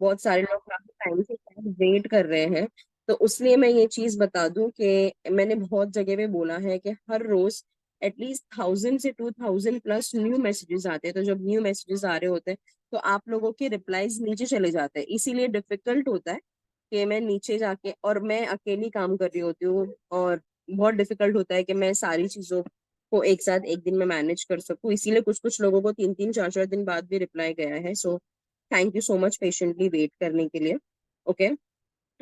बहुत सारे लोग काफी टाइम से वेट कर रहे हैं। तो उसलिए मैं ये चीज बता दूं कि मैंने बहुत जगह पे बोला है कि हर रोज एटलीस्ट 1000 से 2000 प्लस न्यू मैसेजेस आते हैं। तो जब न्यू मैसेजेस आ रहे होते हैं तो आप लोगों के रिप्लाईज नीचे चले जाते हैं, इसीलिए डिफिकल्ट होता है कि मैं नीचे जाके, और मैं अकेली काम कर रही होती हूँ, और बहुत डिफिकल्ट होता है कि मैं सारी चीजों को एक साथ एक दिन में मैनेज कर सकूं। इसीलिए कुछ कुछ लोगों को 3 3 4 4 दिन बाद भी रिप्लाई गया है। So thank you so much patiently wait करने के लिए। ओके।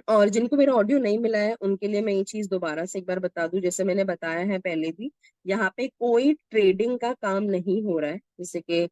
और जिनको मेरा ऑडियो नहीं मिला है उनके लिए मैं ये चीज दोबारा से एक बार बता दूं, जैसे मैंने बताया है पहले भी, यहाँ पे कोई ट्रेडिंग का काम नहीं हो रहा है। जैसे कि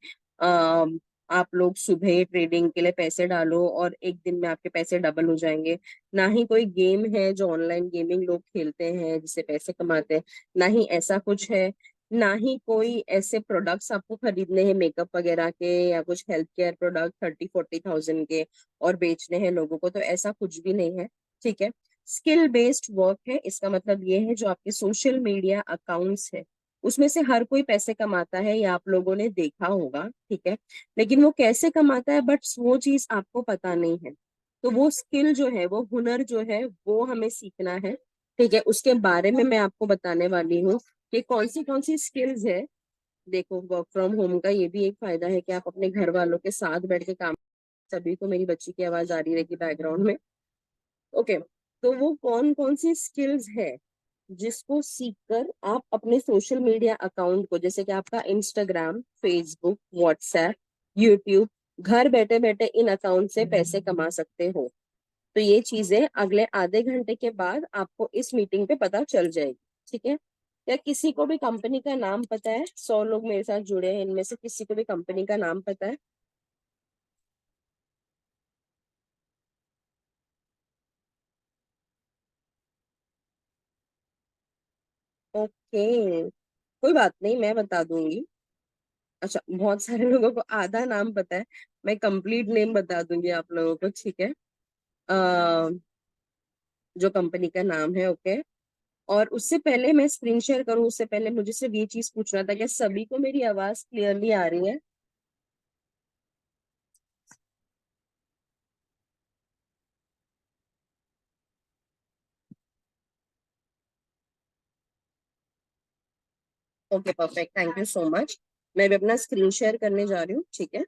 आप लोग सुबह ट्रेडिंग के लिए पैसे डालो और एक दिन में आपके पैसे डबल हो जाएंगे। ना ही कोई गेम है जो ऑनलाइन गेमिंग लोग खेलते हैं जिससे पैसे कमाते हैं, ना ही ऐसा कुछ है। ना ही कोई ऐसे प्रोडक्ट्स आपको खरीदने हैं मेकअप वगैरह के या कुछ हेल्थ केयर प्रोडक्ट 30 40 थाउजेंड के और बेचने हैं लोगों को, तो ऐसा कुछ भी नहीं है। ठीक है। स्किल बेस्ड वर्क है, इसका मतलब ये है जो आपके सोशल मीडिया अकाउंट्स है उसमें से हर कोई पैसे कमाता है, ये आप लोगों ने देखा होगा। ठीक है। लेकिन वो कैसे कमाता है बट वो चीज आपको पता नहीं है। तो वो स्किल जो है, वो हुनर जो है, वो हमें सीखना है। ठीक है। उसके बारे में मैं आपको बताने वाली हूँ कि कौन सी स्किल्स है। देखो, वर्क फ्रॉम होम का ये भी एक फायदा है कि आप अपने घर वालों के साथ बैठ के काम। सभी को मेरी बच्ची की आवाज आ रही रहेगी बैकग्राउंड में। ओके। तो वो कौन कौन सी स्किल्स है जिसको सीखकर आप अपने सोशल मीडिया अकाउंट को, जैसे कि आपका इंस्टाग्राम, फेसबुक, व्हाट्सएप, यूट्यूब, घर बैठे बैठे इन अकाउंट से पैसे कमा सकते हो। तो ये चीजें अगले आधे घंटे के बाद आपको इस मीटिंग पे पता चल जाएगी। ठीक है। क्या किसी को भी कंपनी का नाम पता है? 100 लोग मेरे साथ जुड़े हैं, इनमें से किसी को भी कंपनी का नाम पता है? ओके, कोई बात नहीं, मैं बता दूंगी। अच्छा, बहुत सारे लोगों को आधा नाम पता है। मैं कंप्लीट नेम बता दूंगी आप लोगों को। ठीक है। अ, जो कंपनी का नाम है। ओके। और उससे पहले मैं स्क्रीन शेयर करूँ उससे पहले मुझे सिर्फ ये चीज पूछना था, क्या सभी को मेरी आवाज क्लियरली आ रही है? Okay, perfect, thank you so much. मैं भी अपना स्क्रीन शेयर करने जा रही हूँ। ठीक है।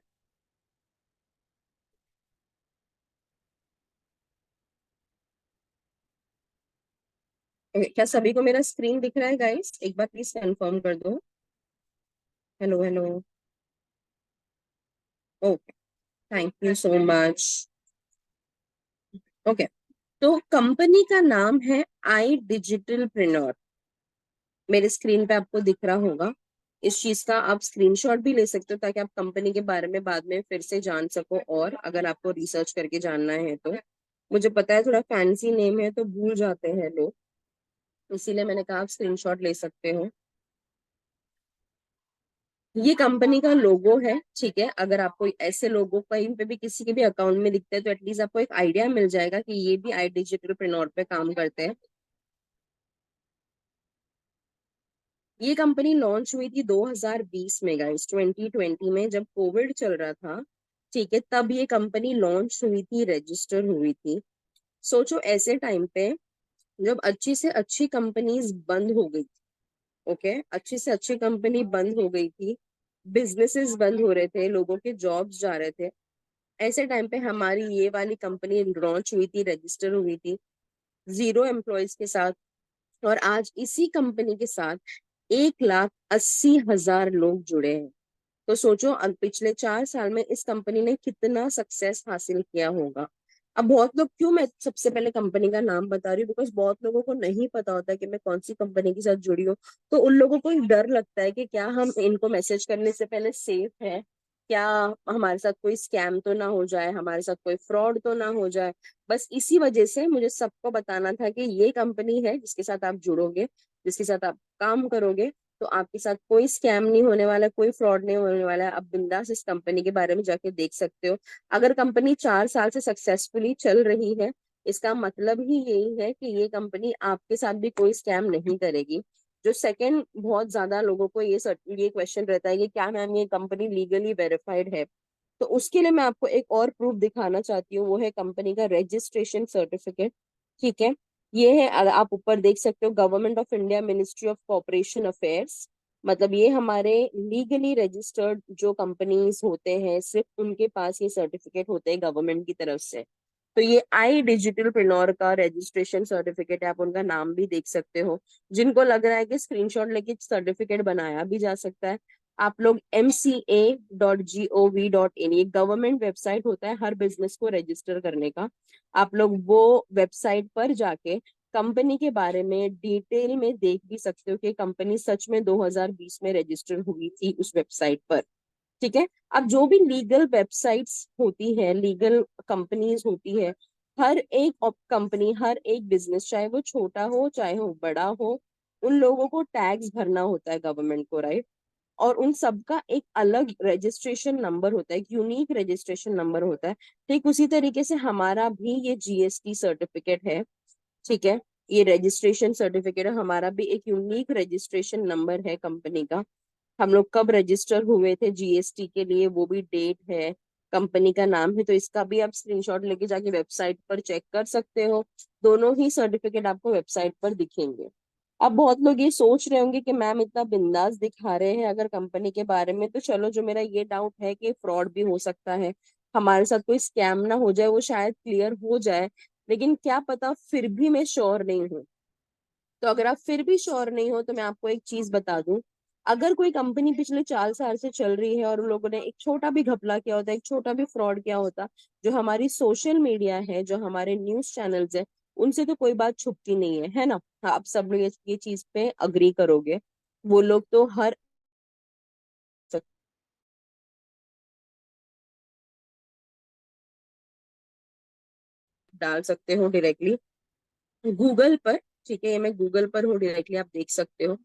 Okay, क्या सभी को मेरा स्क्रीन दिख रहा है गाइस? एक बार प्लीज कंफर्म कर दो। Hello hello. Okay, thank you so much. Okay. तो कंपनी का नाम है आई डिजिटल प्रिनर। मेरे स्क्रीन पे आपको दिख रहा होगा। इस चीज का आप स्क्रीनशॉट भी ले सकते हो ताकि आप कंपनी के बारे में बाद में फिर से जान सको, और अगर आपको रिसर्च करके जानना है तो। मुझे पता है थोड़ा फैंसी नेम है तो भूल जाते हैं लोग, इसीलिए मैंने कहा आप स्क्रीनशॉट ले सकते हो। ये कंपनी का लोगो है। ठीक है। अगर आपको ऐसे लोगो कहीं पे भी किसी के भी अकाउंट में दिखते हैं तो एटलीस्ट आपको एक आइडिया मिल जाएगा कि ये भी आई डिजिटल प्रिनोर पे काम करते हैं। ये कंपनी लॉन्च हुई थी 2020 में गाइस, 2020 में जब कोविड चल रहा था। ठीक है। तब ये कंपनी लॉन्च हुई थी, रजिस्टर हुई थी। सोचो ऐसे टाइम पे जब अच्छी से अच्छी कंपनीज बंद हो गई। ओके, अच्छी से अच्छी कंपनी बंद हो गई थी, बिजनेसेस बंद हो रहे थे, लोगों के जॉब्स जा रहे थे। ऐसे टाइम पे हमारी ये वाली कंपनी लॉन्च हुई थी, रजिस्टर हुई थी, 0 एम्प्लॉयज के साथ। और आज इसी कंपनी के साथ 1,80,000 लोग जुड़े हैं। तो सोचो पिछले 4 साल में इस कंपनी ने कितना सक्सेस हासिल किया होगा। अब बहुत लोग, क्यों मैं सबसे पहले कंपनी का नाम बता रही हूँ, बिकॉज बहुत लोगों को नहीं पता होता कि मैं कौन सी कंपनी के साथ जुड़ी हूँ। तो उन लोगों को एक डर लगता है कि क्या हम इनको मैसेज करने से पहले सेफ है, क्या हमारे साथ कोई स्कैम तो ना हो जाए, हमारे साथ कोई फ्रॉड तो ना हो जाए। बस इसी वजह से मुझे सबको बताना था कि ये कंपनी है जिसके साथ आप जुड़ोगे, जिसके साथ आप काम करोगे, तो आपके साथ कोई स्कैम नहीं होने वाला, कोई फ्रॉड नहीं होने वाला है। आप बिंदास इस कंपनी के बारे में जाके देख सकते हो। अगर कंपनी 4 साल से सक्सेसफुली चल रही है, इसका मतलब ही यही है कि ये कंपनी आपके साथ भी कोई स्कैम नहीं करेगी। जो सेकंड, बहुत ज्यादा लोगों को ये क्वेश्चन रहता है कि क्या मैम ये कंपनी लीगली वेरीफाइड है? तो उसके लिए मैं आपको एक और प्रूफ दिखाना चाहती हूँ, वो है कंपनी का रजिस्ट्रेशन सर्टिफिकेट। ठीक है, ये है, आप ऊपर देख सकते हो, government of India, ministry of corporation affairs. मतलब ये हमारे लीगली रजिस्टर्ड जो कंपनीज होते हैं, सिर्फ उनके पास ये सर्टिफिकेट होते हैं गवर्नमेंट की तरफ से। तो ये आई डिजिटल प्रिनोर का रजिस्ट्रेशन सर्टिफिकेट है, आप उनका नाम भी देख सकते हो। जिनको लग रहा है कि स्क्रीनशॉट लेके सर्टिफिकेट बनाया भी जा सकता है, आप लोग mca.gov.in, ये गवर्नमेंट वेबसाइट होता है हर बिजनेस को रजिस्टर करने का। आप लोग वो वेबसाइट पर जाके कंपनी के बारे में डिटेल में देख भी सकते हो कि कंपनी सच में 2020 में रजिस्टर हुई थी उस वेबसाइट पर। ठीक है, अब जो भी लीगल वेबसाइट्स होती है, लीगल कंपनीज होती है, हर एक कंपनी, हर एक बिजनेस, चाहे वो छोटा हो चाहे वो बड़ा हो, उन लोगों को टैक्स भरना होता है गवर्नमेंट को, राइट? और उन सबका एक अलग रजिस्ट्रेशन नंबर होता है, एक यूनिक रजिस्ट्रेशन नंबर होता है। ठीक उसी तरीके से हमारा भी ये जीएसटी सर्टिफिकेट है। ठीक है, ये रजिस्ट्रेशन सर्टिफिकेट है, हमारा भी एक यूनिक रजिस्ट्रेशन नंबर है कंपनी का। हम लोग कब रजिस्टर हुए थे जीएसटी के लिए, वो भी डेट है, कंपनी का नाम है, तो इसका भी आप स्क्रीनशॉट लेके जाके वेबसाइट पर चेक कर सकते हो। दोनों ही सर्टिफिकेट आपको वेबसाइट पर दिखेंगे। अब बहुत लोग ये सोच रहे होंगे कि मैम इतना बिंदास दिखा रहे हैं अगर कंपनी के बारे में, तो चलो, जो मेरा ये डाउट है कि फ्रॉड भी हो सकता है, हमारे साथ कोई स्कैम ना हो जाए, वो शायद क्लियर हो जाए। लेकिन क्या पता, फिर भी मैं श्योर नहीं हूँ। तो अगर आप फिर भी श्योर नहीं हो तो मैं आपको एक चीज बता दूं, अगर कोई कंपनी पिछले 4 साल से चल रही है और उन लोगों ने एक छोटा भी घपला किया होता, एक छोटा भी फ्रॉड किया होता, जो हमारी सोशल मीडिया है, जो हमारे न्यूज चैनल्स है, उनसे तो कोई बात छुपती नहीं है ना? हाँ, आप सब लोग ये चीज पे अग्री करोगे। वो लोग तो हर डाल सकते हो डायरेक्टली गूगल पर। ठीक है, ये मैं गूगल पर हूँ, डायरेक्टली आप देख सकते हो।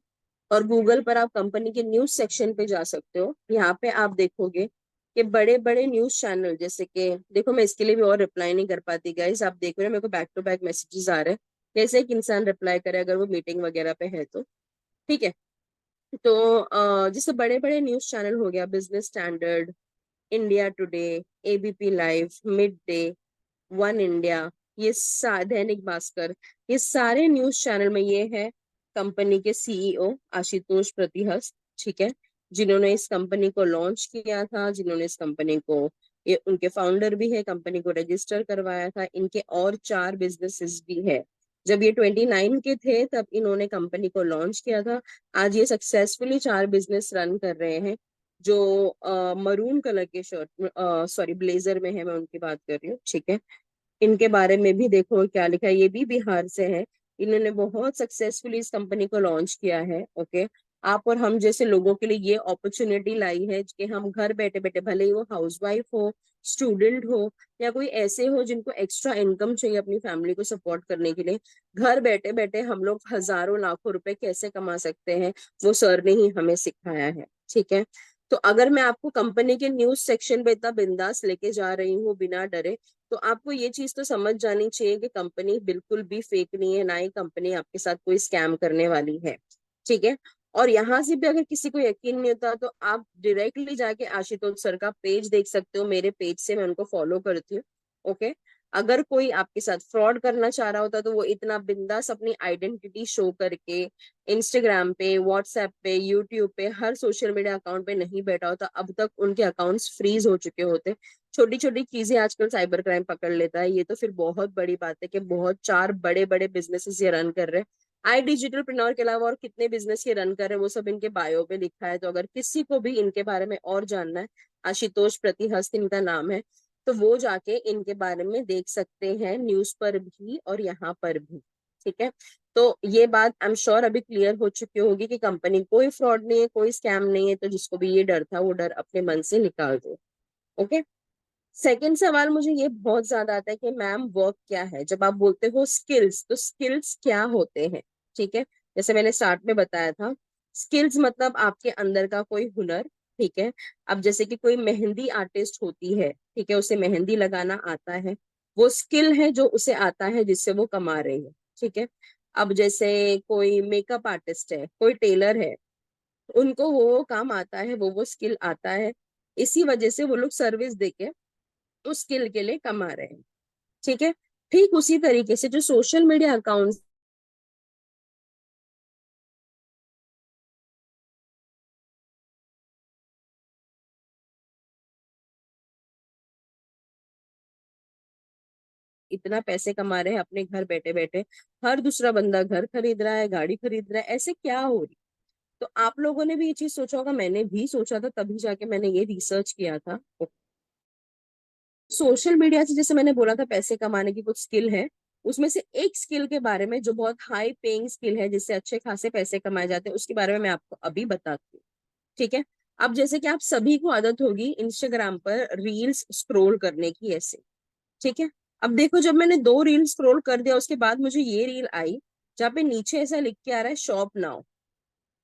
और गूगल पर आप कंपनी के न्यूज सेक्शन पे जा सकते हो, यहाँ पे आप देखोगे कि बड़े बड़े न्यूज चैनल, जैसे कि देखो, मैं इसके लिए भी और रिप्लाई नहीं कर पाती गाइस, आप देख रहे हो मेरे को बैक टू बैक मैसेजेस आ रहे हैं। कैसे एक इंसान रिप्लाई करे अगर वो मीटिंग वगैरह पे है तो? ठीक है, तो जैसे बड़े बड़े न्यूज चैनल हो गया, business standard, India today, ABP live, mid day, one India, ये दैनिक भास्कर, ये सारे न्यूज चैनल में ये है कंपनी के सीईओ आशुतोष प्रतिहस्त। ठीक है, जिन्होंने इस कंपनी को लॉन्च किया था, जिन्होंने इस कंपनी को, ये उनके फाउंडर भी है, कंपनी को रजिस्टर करवाया था, इनके और 4 बिजनेसेस भी है। जब ये 29 के थे तब इन्होंने कंपनी को लॉन्च किया था। आज ये सक्सेसफुली 4 बिजनेस रन कर रहे हैं। जो मरून कलर के शर्ट, सॉरी ब्लेजर में है, मैं उनकी बात कर रही हूँ। ठीक है, इनके बारे में भी देखो क्या लिखा है, ये भी बिहार से है। इन्होंने बहुत सक्सेसफुली इस कंपनी को लॉन्च किया है। ओके, आप और हम जैसे लोगों के लिए ये अपॉर्चुनिटी लाई है कि हम घर बैठे बैठे, भले ही वो हाउसवाइफ हो, स्टूडेंट हो, या कोई ऐसे हो जिनको एक्स्ट्रा इनकम चाहिए अपनी फैमिली को सपोर्ट करने के लिए, घर बैठे बैठे हम लोग हजारों लाखों रुपए कैसे कमा सकते हैं, वो सर ने ही हमें सिखाया है। ठीक है, तो अगर मैं आपको कंपनी के न्यूज सेक्शन पे इतना बिंदास लेके जा रही हूँ बिना डरे, तो आपको ये चीज तो समझ जानी चाहिए कि कंपनी बिल्कुल भी फेक नहीं है, ना ही कंपनी आपके साथ कोई स्कैम करने वाली है। ठीक है, और यहाँ से भी अगर किसी को यकीन नहीं होता तो आप डायरेक्टली जाके आशुतोष सर का पेज देख सकते हो, मेरे पेज से, मैं उनको फॉलो करती हूँ। ओके, अगर कोई आपके साथ फ्रॉड करना चाह रहा होता तो वो इतना बिंदास अपनी आइडेंटिटी शो करके इंस्टाग्राम पे, व्हाट्सएप पे, यूट्यूब पे, हर सोशल मीडिया अकाउंट पे नहीं बैठा होता, अब तक उनके अकाउंट्स फ्रीज हो चुके होते। छोटी छोटी चीजें आजकल साइबर क्राइम पकड़ लेता है, ये तो फिर बहुत बड़ी बात है कि बहुत 4 बड़े बड़े बिजनेसेस ये रन कर रहे हैं। आई डिजिटल प्रिनोर के अलावा और कितने बिजनेस ये रन कर रहे हैं वो सब इनके बायो पे लिखा है, तो अगर किसी को भी इनके बारे में और जानना है, आशुतोष प्रतिहस्त इनका नाम है, तो वो जाके इनके बारे में देख सकते हैं, न्यूज पर भी और यहाँ पर भी। ठीक है, तो ये बात आई एम श्योर अभी क्लियर हो चुकी होगी कि कंपनी कोई फ्रॉड नहीं है, कोई स्कैम नहीं है, तो जिसको भी ये डर था वो डर अपने मन से निकाल दो। ओके, सेकंड सवाल मुझे ये बहुत ज्यादा आता है कि मैम वर्क क्या है, जब आप बोलते हो स्किल्स, तो स्किल्स क्या होते हैं? ठीक है, जैसे मैंने स्टार्ट में बताया था, स्किल्स मतलब आपके अंदर का कोई हुनर। ठीक है, अब जैसे कि कोई मेहंदी आर्टिस्ट होती है, ठीक है, उसे मेहंदी लगाना आता है, वो स्किल है जो उसे आता है, जिससे वो कमा रही है। ठीक है, अब जैसे कोई मेकअप आर्टिस्ट है, कोई टेलर है, उनको वो काम आता है, वो स्किल आता है, इसी वजह से वो लोग सर्विस देके उस स्किल के लिए कमा रहे हैं। ठीक है। ठीक उसी तरीके से जो सोशल मीडिया अकाउंट्स इतना पैसे कमा रहे हैं अपने घर बैठे बैठे, हर दूसरा बंदा घर खरीद रहा है, गाड़ी खरीद रहा है, ऐसे क्या हो रही। तो आप लोगों ने भी ये चीज सोचा होगा, मैंने भी सोचा था, तभी जाके मैंने ये रिसर्च किया था। सोशल मीडिया से जैसे मैंने बोला था पैसे कमाने की कुछ स्किल है, उसमें से एक स्किल के बारे में जो बहुत हाई पेइंग स्किल है, जिससे अच्छे खासे पैसे कमाए जाते हैं, उसके बारे में मैं आपको अभी बताती हूँ। ठीक है। अब जैसे कि आप सभी को आदत होगी इंस्टाग्राम पर रील्स स्क्रॉल करने की, ऐसे। ठीक है। अब देखो, जब मैंने 2 रील स्क्रॉल कर दिया, उसके बाद मुझे ये रील आई जहाँ पे नीचे ऐसा लिख के आ रहा है शॉप नाउ।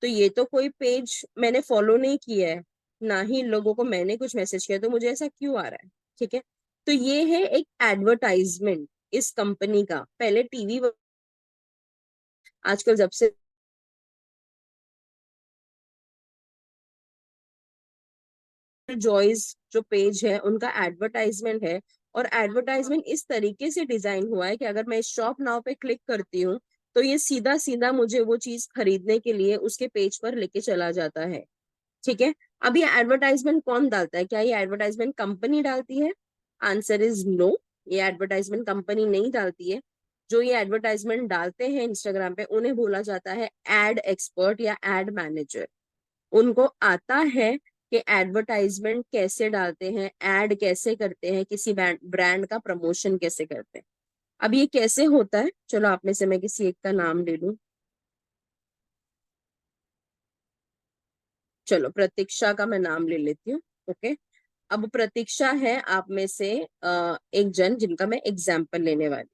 तो ये तो कोई पेज मैंने फॉलो नहीं किया है, ना ही लोगों को मैंने कुछ मैसेज किया, तो मुझे ऐसा क्यों आ रहा है। ठीक है। तो ये है एक एडवर्टाइजमेंट इस कंपनी का। पहले टीवी, आजकल जब से जॉयज जो पेज है उनका एडवर्टाइजमेंट है, और एडवर्टाइजमेंट इस तरीके से डिजाइन हुआ है कि अगर मैं शॉप नाउ पे क्लिक करती हूँ तो ये सीधा सीधा मुझे वो चीज खरीदने के लिए उसके पेज पर लेके चला जाता है। ठीक है। अब ये एडवर्टाइजमेंट कौन डालता है? क्या ये एडवर्टाइजमेंट कंपनी डालती है? Answer is no. ये एडवर्टाइजमेंट कंपनी नहीं डालती है। जो ये एडवर्टाइजमेंट डालते हैं इंस्टाग्राम पे, उन्हें बोला जाता है एड एक्सपर्ट या एड मैनेजर। उनको आता है कि एडवर्टाइजमेंट कैसे डालते हैं, एड कैसे करते हैं, किसी ब्रांड का प्रमोशन कैसे करते हैं। अब ये कैसे होता है, चलो आप में से मैं किसी एक का नाम ले लूं। चलो प्रतीक्षा का मैं नाम ले लेती हूँ। ओके। अब प्रतीक्षा है आप में से एक जन जिनका मैं एग्जाम्पल लेने वाली।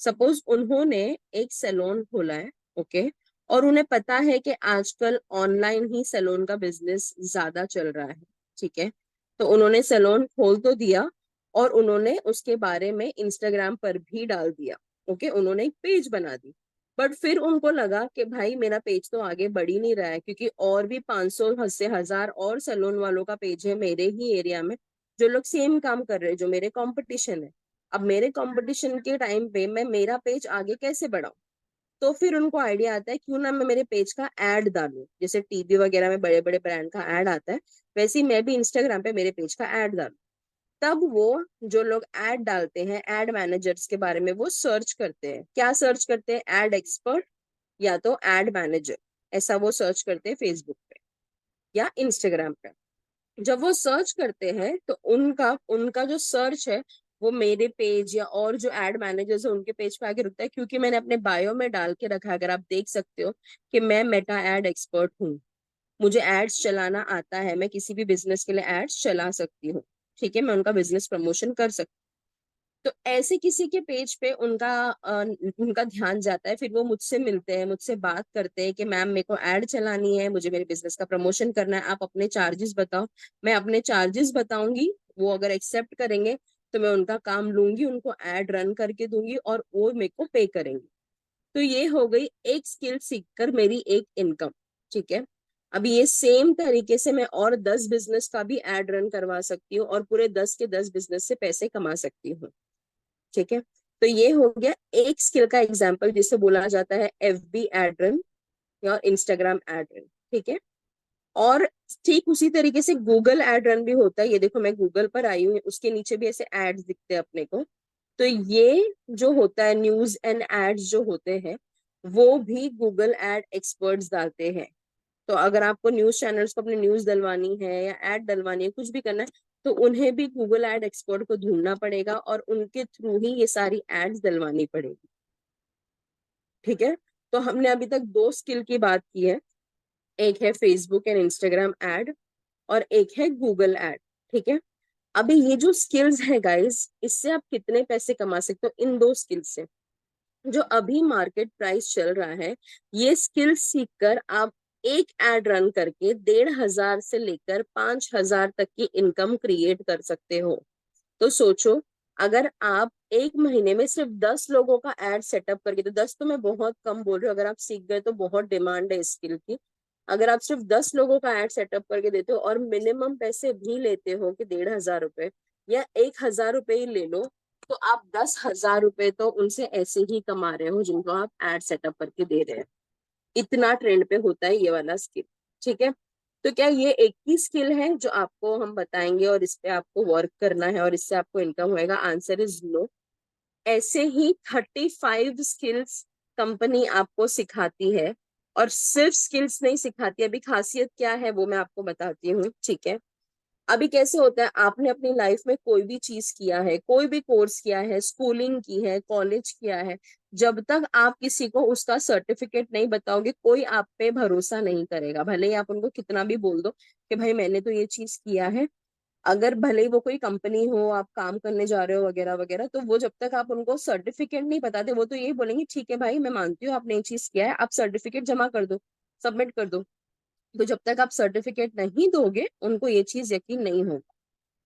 सपोज उन्होंने एक सैलून खोला है। ओके। और उन्हें पता है कि आजकल ऑनलाइन ही सैलून का बिजनेस ज्यादा चल रहा है। ठीक है। तो उन्होंने सैलून खोल तो दिया, और उन्होंने उसके बारे में इंस्टाग्राम पर भी डाल दिया। ओके। उन्होंने एक पेज बना दी। बट फिर उनको लगा कि भाई मेरा पेज तो आगे बढ़ ही नहीं रहा है, क्योंकि और भी 500 से 1000 और सैलून वालों का पेज है मेरे ही एरिया में, जो लोग सेम काम कर रहे हैं, जो मेरे कंपटीशन है। अब मेरे कंपटीशन के टाइम पे मैं मेरा पेज आगे कैसे बढ़ाऊं? तो फिर उनको आइडिया आता है क्यों ना मैं मेरे पेज का एड डालूं, जैसे टीवी वगैरह में बड़े बड़े ब्रांड का एड आता है, वैसे ही मैं भी इंस्टाग्राम पे मेरे पेज का एड डालूं। तब वो जो लोग एड डालते हैं, एड मैनेजर्स के बारे में वो सर्च करते हैं। क्या सर्च करते हैं? एड एक्सपर्ट या तो एड मैनेजर, ऐसा वो सर्च करते हैं फेसबुक पे या इंस्टाग्राम पे। जब वो सर्च करते हैं तो उनका उनका जो सर्च है वो मेरे पेज या और जो एड मैनेजर्स है उनके पेज पे आके रुकता है, क्योंकि मैंने अपने बायो में डाल के रखा है, अगर आप देख सकते हो, कि मैं मेटा एड एक्सपर्ट हूँ। मुझे एड्स चलाना आता है, मैं किसी भी बिजनेस के लिए एड्स चला सकती हूँ। ठीक है। मैं उनका बिजनेस प्रमोशन कर सकती हूँ। तो ऐसे किसी के पेज पे उनका ध्यान जाता है, फिर वो मुझसे मिलते हैं, मुझसे बात करते हैं कि मैम मेरे को ऐड चलानी है, मुझे मेरे बिजनेस का प्रमोशन करना है, आप अपने चार्जेस बताओ। मैं अपने चार्जेस बताऊंगी, वो अगर एक्सेप्ट करेंगे तो मैं उनका काम लूंगी, उनको ऐड रन करके दूंगी और वो मेरे को पे करेंगे। तो ये हो गई एक स्किल सीखकर मेरी एक इनकम। ठीक है। अभी ये सेम तरीके से मैं और 10 बिजनेस का भी एड रन करवा सकती हूँ, और पूरे 10 के 10 बिजनेस से पैसे कमा सकती हूँ। ठीक है। तो ये हो गया एक स्किल का एग्जाम्पल, जिसे बोला जाता है FB एड रन या इंस्टाग्राम एड रन। ठीक है। और ठीक उसी तरीके से गूगल एड रन भी होता है। ये देखो मैं गूगल पर आई हूँ, उसके नीचे भी ऐसे एड्स दिखते हैं अपने को। तो ये जो होता है न्यूज एंड एड्स जो होते हैं, वो भी गूगल एड एक्सपर्ट्स डालते हैं। तो अगर आपको न्यूज चैनल्स को अपनी न्यूज डलवानी है या एड डलवानी है, कुछ भी करना है, तो उन्हें भी गूगल एड एक्सपर्ट को ढूंढना पड़ेगा और उनके थ्रू ही ये सारी एड्स डलवानी पड़ेगी। ठीक है। तो हमने अभी तक 2 स्किल की बात की है। एक है फेसबुक एंड इंस्टाग्राम एड, और एक है गूगल एड। ठीक है। अभी ये जो स्किल्स है गाइस, इससे आप कितने पैसे कमा सकते हो इन 2 स्किल्स से? जो अभी मार्केट प्राइस चल रहा है, ये स्किल सीखकर आप एक एड रन करके 1500 से लेकर 5000 तक की इनकम क्रिएट कर सकते हो। तो सोचो, अगर आप एक महीने में सिर्फ 10 लोगों का एड सेटअप करके, तो 10 तो मैं बहुत कम बोल रही हूँ, अगर आप सीख गए तो बहुत डिमांड है इस स्किल की। अगर आप सिर्फ 10 लोगों का एड सेटअप करके देते हो और मिनिमम पैसे भी लेते हो कि 1,500 रुपए या 1,000 रुपए ही ले लो, तो आप 10,000 रुपए तो उनसे ऐसे ही कमा रहे हो जिनको आप एड सेटअप करके दे रहे हैं। इतना ट्रेंड पे होता है ये वाला स्किल। ठीक है, तो क्या ये एक ही स्किल है जो आपको हम बताएंगे और इस पे आपको वर्क करना है और इससे आपको इनकम होएगा? Answer is no. ऐसे ही 35 स्किल्स कंपनी आपको सिखाती है, और सिर्फ स्किल्स नहीं सिखाती। अभी खासियत क्या है वो मैं आपको बताती हूँ। ठीक है, अभी कैसे होता है, आपने अपनी लाइफ में कोई भी चीज किया है, कोई भी कोर्स किया है, स्कूलिंग की है, कॉलेज किया है, जब तक आप किसी को उसका सर्टिफिकेट नहीं बताओगे कोई आप पे भरोसा नहीं करेगा। भले ही आप उनको कितना भी बोल दो कि भाई मैंने तो ये चीज किया है, अगर भले ही वो कोई कंपनी हो, आप काम करने जा रहे हो वगैरह वगैरह, तो वो जब तक आप उनको सर्टिफिकेट नहीं बताते वो तो यही बोलेंगे ठीक है भाई मैं मानती हूँ आपने ये चीज किया है, आप सर्टिफिकेट जमा कर दो, सबमिट कर दो। तो जब तक आप सर्टिफिकेट नहीं दोगे उनको ये चीज यकीन नहीं होगा।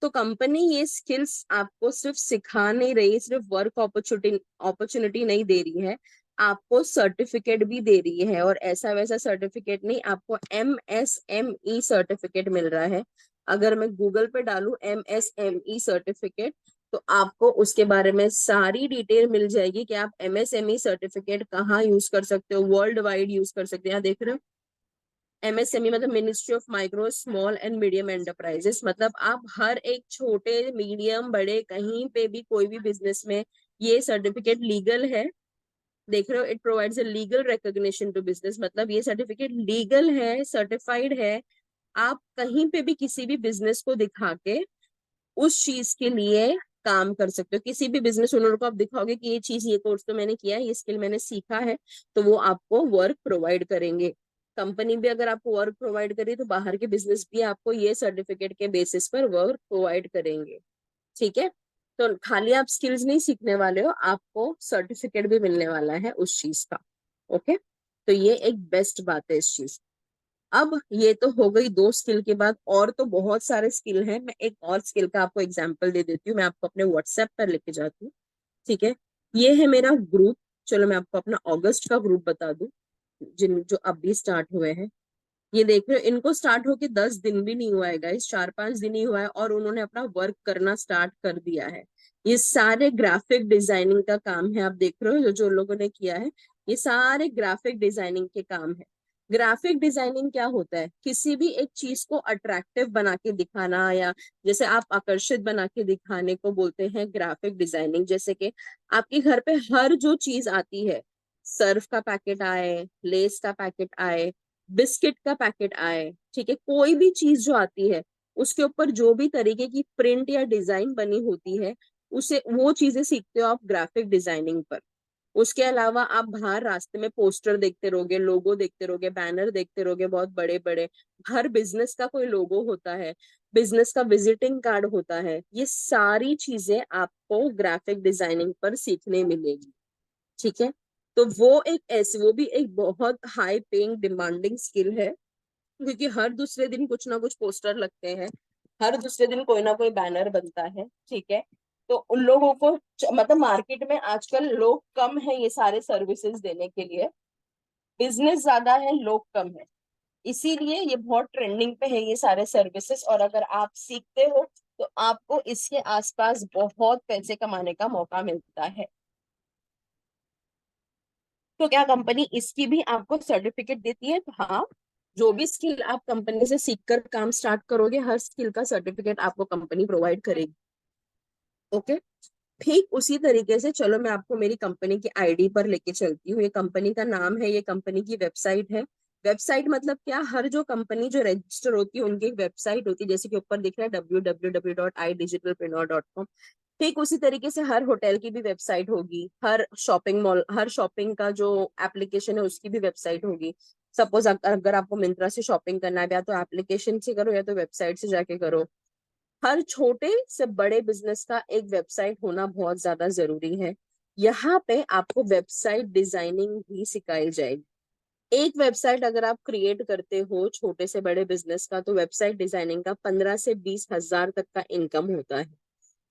तो कंपनी ये स्किल्स आपको सिर्फ सिखा नहीं रही, सिर्फ वर्क अपॉर्चुनिटी अपॉर्चुनिटी नहीं दे रही है, आपको सर्टिफिकेट भी दे रही है। और ऐसा वैसा सर्टिफिकेट नहीं, आपको MSME सर्टिफिकेट मिल रहा है। अगर मैं गूगल पे डालूं MSME सर्टिफिकेट, तो आपको उसके बारे में सारी डिटेल मिल जाएगी कि आप MSME सर्टिफिकेट कहाँ यूज कर सकते हो, वर्ल्ड वाइड यूज कर सकते हो। यहाँ देख रहे हो MSME मतलब ministry of micro small and medium enterprises, मतलब आप हर एक छोटे मीडियम बड़े कहीं पे भी कोई भी बिजनेस में ये सर्टिफिकेट लीगल है। देख रहे हो, it provides a legal recognition to business, मतलब ये सर्टिफिकेट लीगल है, सर्टिफाइड है। आप कहीं पे भी किसी भी बिजनेस को दिखा के उस चीज के लिए काम कर सकते हो। किसी भी बिजनेस ओनर को आप दिखाओगे कि ये चीज, ये कोर्स तो मैंने किया है, ये स्किल मैंने सीखा है, तो वो आपको वर्क प्रोवाइड करेंगे। कंपनी भी अगर आपको वर्क प्रोवाइड करे तो बाहर के बिजनेस भी आपको ये सर्टिफिकेट के बेसिस पर वर्क प्रोवाइड करेंगे। ठीक है, तो खाली आप स्किल्स नहीं सीखने वाले हो, आपको सर्टिफिकेट भी मिलने वाला है उस चीज का। ओके, तो ये एक बेस्ट बात है इस चीज। अब ये तो हो गई 2 स्किल के बाद, और तो बहुत सारे स्किल हैं। मैं एक और स्किल का आपको एग्जांपल दे देती हूँ, मैं आपको अपने व्हाट्सएप पर लेके जाती हूँ। ठीक है, ये है मेरा ग्रुप। चलो मैं आपको अपना अगस्त का ग्रुप बता दूं, जिन जो अभी स्टार्ट हुए हैं। ये देख रहे हो, इनको स्टार्ट होके 10 दिन भी नहीं हुआ है गाइस, 4-5 दिन ही हुआ है और उन्होंने अपना वर्क करना स्टार्ट कर दिया है। ये सारे ग्राफिक डिजाइनिंग का काम है, आप देख रहे हो जो जो लोगों ने किया है, ये सारे ग्राफिक डिजाइनिंग के काम है। ग्राफिक डिजाइनिंग क्या होता है, किसी भी एक चीज को अट्रैक्टिव बना के दिखाना, या जैसे आप आकर्षित बना के दिखाने को बोलते हैं ग्राफिक डिजाइनिंग। जैसे कि आपके घर पे हर जो चीज आती है, सर्फ का पैकेट आए, लेस का पैकेट आए, बिस्किट का पैकेट आए, ठीक है, कोई भी चीज जो आती है उसके ऊपर जो भी तरीके की प्रिंट या डिजाइन बनी होती है, उसे वो चीजें सीखते हो आप ग्राफिक डिजाइनिंग पर। उसके अलावा आप बाहर रास्ते में पोस्टर देखते रहोगे, लोगो देखते रहोगे, बैनर देखते रहोगे बहुत बड़े बड़े। हर बिजनेस का कोई लोगो होता है, बिजनेस का विजिटिंग कार्ड होता है, ये सारी चीजें आपको ग्राफिक डिजाइनिंग पर सीखने मिलेगी। ठीक है, तो वो एक ऐसी, वो भी एक बहुत हाई पेइंग डिमांडिंग स्किल है, क्योंकि हर दूसरे दिन कुछ ना कुछ पोस्टर लगते हैं, हर दूसरे दिन कोई ना कोई बैनर बनता है। ठीक है, तो उन लोगों को मतलब मार्केट में आजकल लोग कम है ये सारे सर्विसेज देने के लिए, बिजनेस ज्यादा है, लोग कम है, इसीलिए ये बहुत ट्रेंडिंग पे है ये सारे सर्विसेज। और अगर आप सीखते हो तो आपको इसके आसपास बहुत पैसे कमाने का मौका मिलता है। तो क्या कंपनी इसकी भी आपको सर्टिफिकेट देती है? तो हाँ, जो भी स्किल आप कंपनी से सीखकर काम स्टार्ट करोगे, हर स्किल का सर्टिफिकेट आपको कंपनी प्रोवाइड करेगी। ओके, ठीक उसी तरीके से चलो मैं आपको मेरी कंपनी की आईडी पर लेके चलती हूँ। ये कंपनी का नाम है, ये कंपनी की वेबसाइट है। वेबसाइट मतलब क्या, हर जो कंपनी जो रजिस्टर होती है उनकी एक वेबसाइट होती है, जैसे कि ऊपर दिख रहा है www.idigitalpreneur.com। ठीक उसी तरीके से हर होटल की भी वेबसाइट होगी, हर शॉपिंग मॉल, हर शॉपिंग का जो एप्लीकेशन है उसकी भी वेबसाइट होगी। सपोज अगर आपको मिंत्रा से शॉपिंग करना है, या तो एप्लीकेशन से करो या तो वेबसाइट से जाके करो। हर छोटे से बड़े बिजनेस का एक वेबसाइट होना बहुत ज्यादा जरूरी है। यहाँ पे आपको वेबसाइट डिजाइनिंग भी सिखाई जाएगी। एक वेबसाइट अगर आप क्रिएट करते हो छोटे से बड़े बिजनेस का, तो वेबसाइट डिजाइनिंग का 15 से 20 हजार तक का इनकम होता है।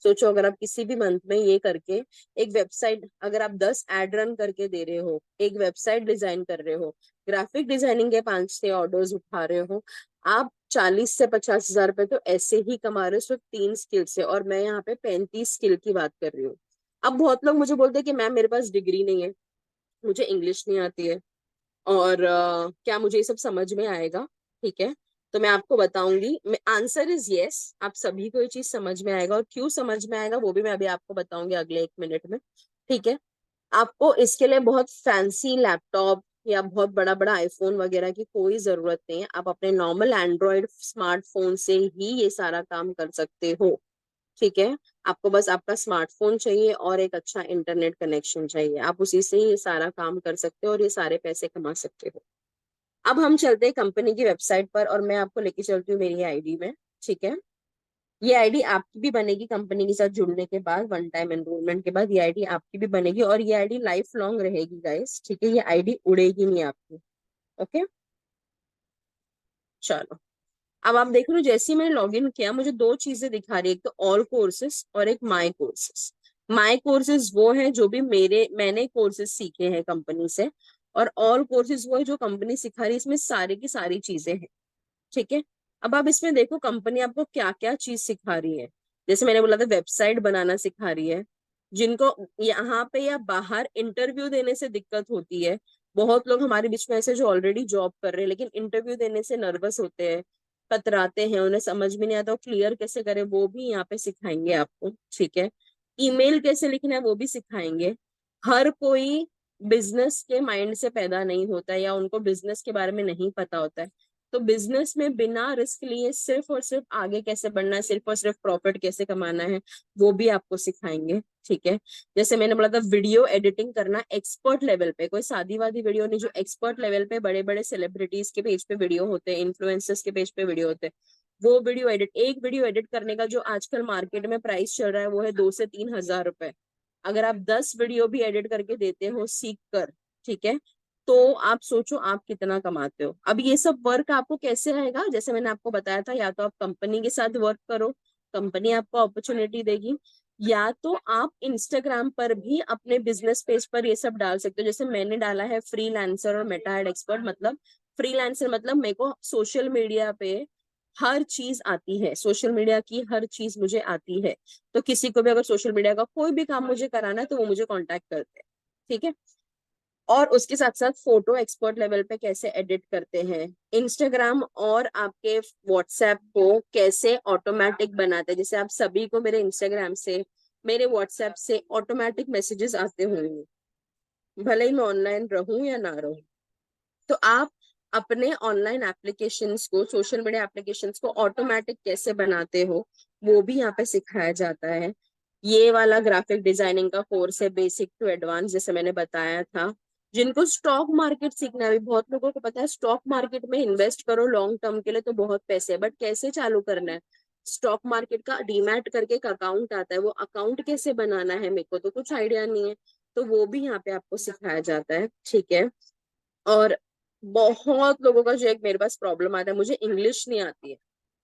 सोचो अगर आप किसी भी मंथ में ये करके एक वेबसाइट, अगर आप 10 एड रन करके दे रहे हो, एक वेबसाइट डिजाइन कर रहे हो, ग्राफिक डिजाइनिंग के 5-6 ऑर्डर्स उठा रहे हो, आप 40 से 50 हजार रुपए तो ऐसे ही कमा रहे हो सिर्फ 3 स्किल से। और मैं यहाँ पे 35 स्किल की बात कर रही हूँ। अब बहुत लोग मुझे बोलते हैं कि मैम मेरे पास डिग्री नहीं है, मुझे इंग्लिश नहीं आती है, और क्या मुझे ये सब समझ में आएगा? ठीक है, तो मैं आपको बताऊंगी। आंसर इज यस, आप सभी को ये चीज समझ में आएगा, और क्यों समझ में आएगा वो भी मैं अभी आपको बताऊंगी अगले 1 मिनट में। ठीक है, आपको इसके लिए बहुत फैंसी लैपटॉप या बहुत बड़ा बड़ा आईफोन वगैरह की कोई जरूरत नहीं है। आप अपने नॉर्मल एंड्रॉयड स्मार्टफोन से ही ये सारा काम कर सकते हो। ठीक है, आपको बस आपका स्मार्टफोन चाहिए और एक अच्छा इंटरनेट कनेक्शन चाहिए, आप उसी से ही ये सारा काम कर सकते हो और ये सारे पैसे कमा सकते हो। अब हम चलते हैं कंपनी की वेबसाइट पर, और मैं आपको लेके चलती हूँ मेरी आईडी में। ठीक है, ये आईडी आपकी भी बनेगी कंपनी के साथ जुड़ने के बाद, 1 टाइम एनरोलमेंट के बाद ये आईडी आपकी भी बनेगी, और ये आईडी लाइफ लॉन्ग रहेगी गाइस। ठीक है, ये आईडी उड़ेगी नहीं आपकी। ओके, चलो। अब आप देख लो, जैसे ही मैंने लॉग इन किया मुझे दो चीजें दिखा रही है, एक तो ऑल कोर्सेज और एक माई कोर्सेज। माई कोर्सेज वो है जो भी मैंने कोर्सेज सीखे हैं कंपनी से, और ऑल कोर्सेज वो है जो कंपनी सिखा रही है, इसमें सारी की सारी चीजें हैं। ठीक है, अब आप इसमें देखो कंपनी आपको क्या क्या चीज सिखा रही है। जैसे मैंने बोला था वेबसाइट बनाना सिखा रही है, जिनको यहाँ पे या बाहर इंटरव्यू देने से दिक्कत होती है। बहुत लोग हमारे बीच में ऐसे जो ऑलरेडी जॉब कर रहे हैं लेकिन इंटरव्यू देने से नर्वस होते हैं, कतराते हैं, उन्हें समझ में नहीं आता वो क्लियर कैसे करे, वो भी यहाँ पे सिखाएंगे आपको। ठीक है, ईमेल कैसे लिखना है वो भी सिखाएंगे। हर कोई बिजनेस के माइंड से पैदा नहीं होता है, या उनको बिजनेस के बारे में नहीं पता होता है। तो बिजनेस में बिना रिस्क लिए सिर्फ और सिर्फ आगे कैसे बढ़ना है, सिर्फ और सिर्फ प्रॉफिट कैसे कमाना है, वो भी आपको सिखाएंगे। ठीक है, जैसे मैंने बोला था वीडियो एडिटिंग करना एक्सपर्ट लेवल पे, कोई शादी वादी वीडियो नहीं, जो एक्सपर्ट लेवल पे बड़े बड़े सेलिब्रिटीज के पेज पे वीडियो होते हैं, इन्फ्लुएंसर्स के पेज पे वीडियो होते हैं, वो वीडियो एडिट, एक वीडियो एडिट करने का जो आजकल मार्केट में प्राइस चल रहा है वो है 2 से 3 हजार रुपए। अगर आप 10 वीडियो भी एडिट करके देते हो सीख कर, ठीक है, तो आप सोचो आप कितना कमाते हो। अब ये सब वर्क आपको कैसे आएगा, जैसे मैंने आपको बताया था, या तो आप कंपनी के साथ वर्क करो, कंपनी आपको अपॉर्चुनिटी देगी, या तो आप इंस्टाग्राम पर भी अपने बिजनेस पेज पर ये सब डाल सकते हो। जैसे मैंने डाला है फ्रीलांसर और मेटा एड एक्सपर्ट। मतलब फ्रीलांसर मतलब मेरे को सोशल मीडिया पे हर चीज आती है, सोशल मीडिया की हर चीज मुझे आती है। तो किसी को भी अगर सोशल मीडिया का कोई भी काम मुझे कराना है तो वो मुझे कांटेक्ट करते हैं। ठीक है, और उसके साथ साथ फोटो एक्सपर्ट लेवल पे कैसे एडिट करते हैं, इंस्टाग्राम और आपके व्हाट्सएप को कैसे ऑटोमेटिक बनाते हैं। जैसे आप सभी को मेरे इंस्टाग्राम से, मेरे व्हाट्सएप से ऑटोमेटिक मैसेजेस आते होंगे, भले ही मैं ऑनलाइन रहूं या ना रहूं। तो आप अपने ऑनलाइन एप्लीकेशंस को, सोशल मीडिया एप्लीकेशंस को ऑटोमेटिक कैसे बनाते हो, वो भी यहाँ पे सिखाया जाता है। ये वाला ग्राफिक डिजाइनिंग का कोर्स है बेसिक टू एडवांस, जैसे मैंने बताया था। जिनको स्टॉक मार्केट सीखना है, अभी बहुत लोगों को पता है स्टॉक मार्केट में इन्वेस्ट करो लॉन्ग टर्म के लिए तो बहुत पैसे है, बट कैसे चालू करना है, स्टॉक मार्केट का डीमैट करके एक अकाउंट आता है, वो अकाउंट कैसे बनाना है मेरे को तो कुछ आइडिया नहीं है, तो वो भी यहाँ पे आपको सिखाया जाता है। ठीक है, और बहुत लोगों का जो एक मेरे पास प्रॉब्लम आता है, मुझे इंग्लिश नहीं आती है।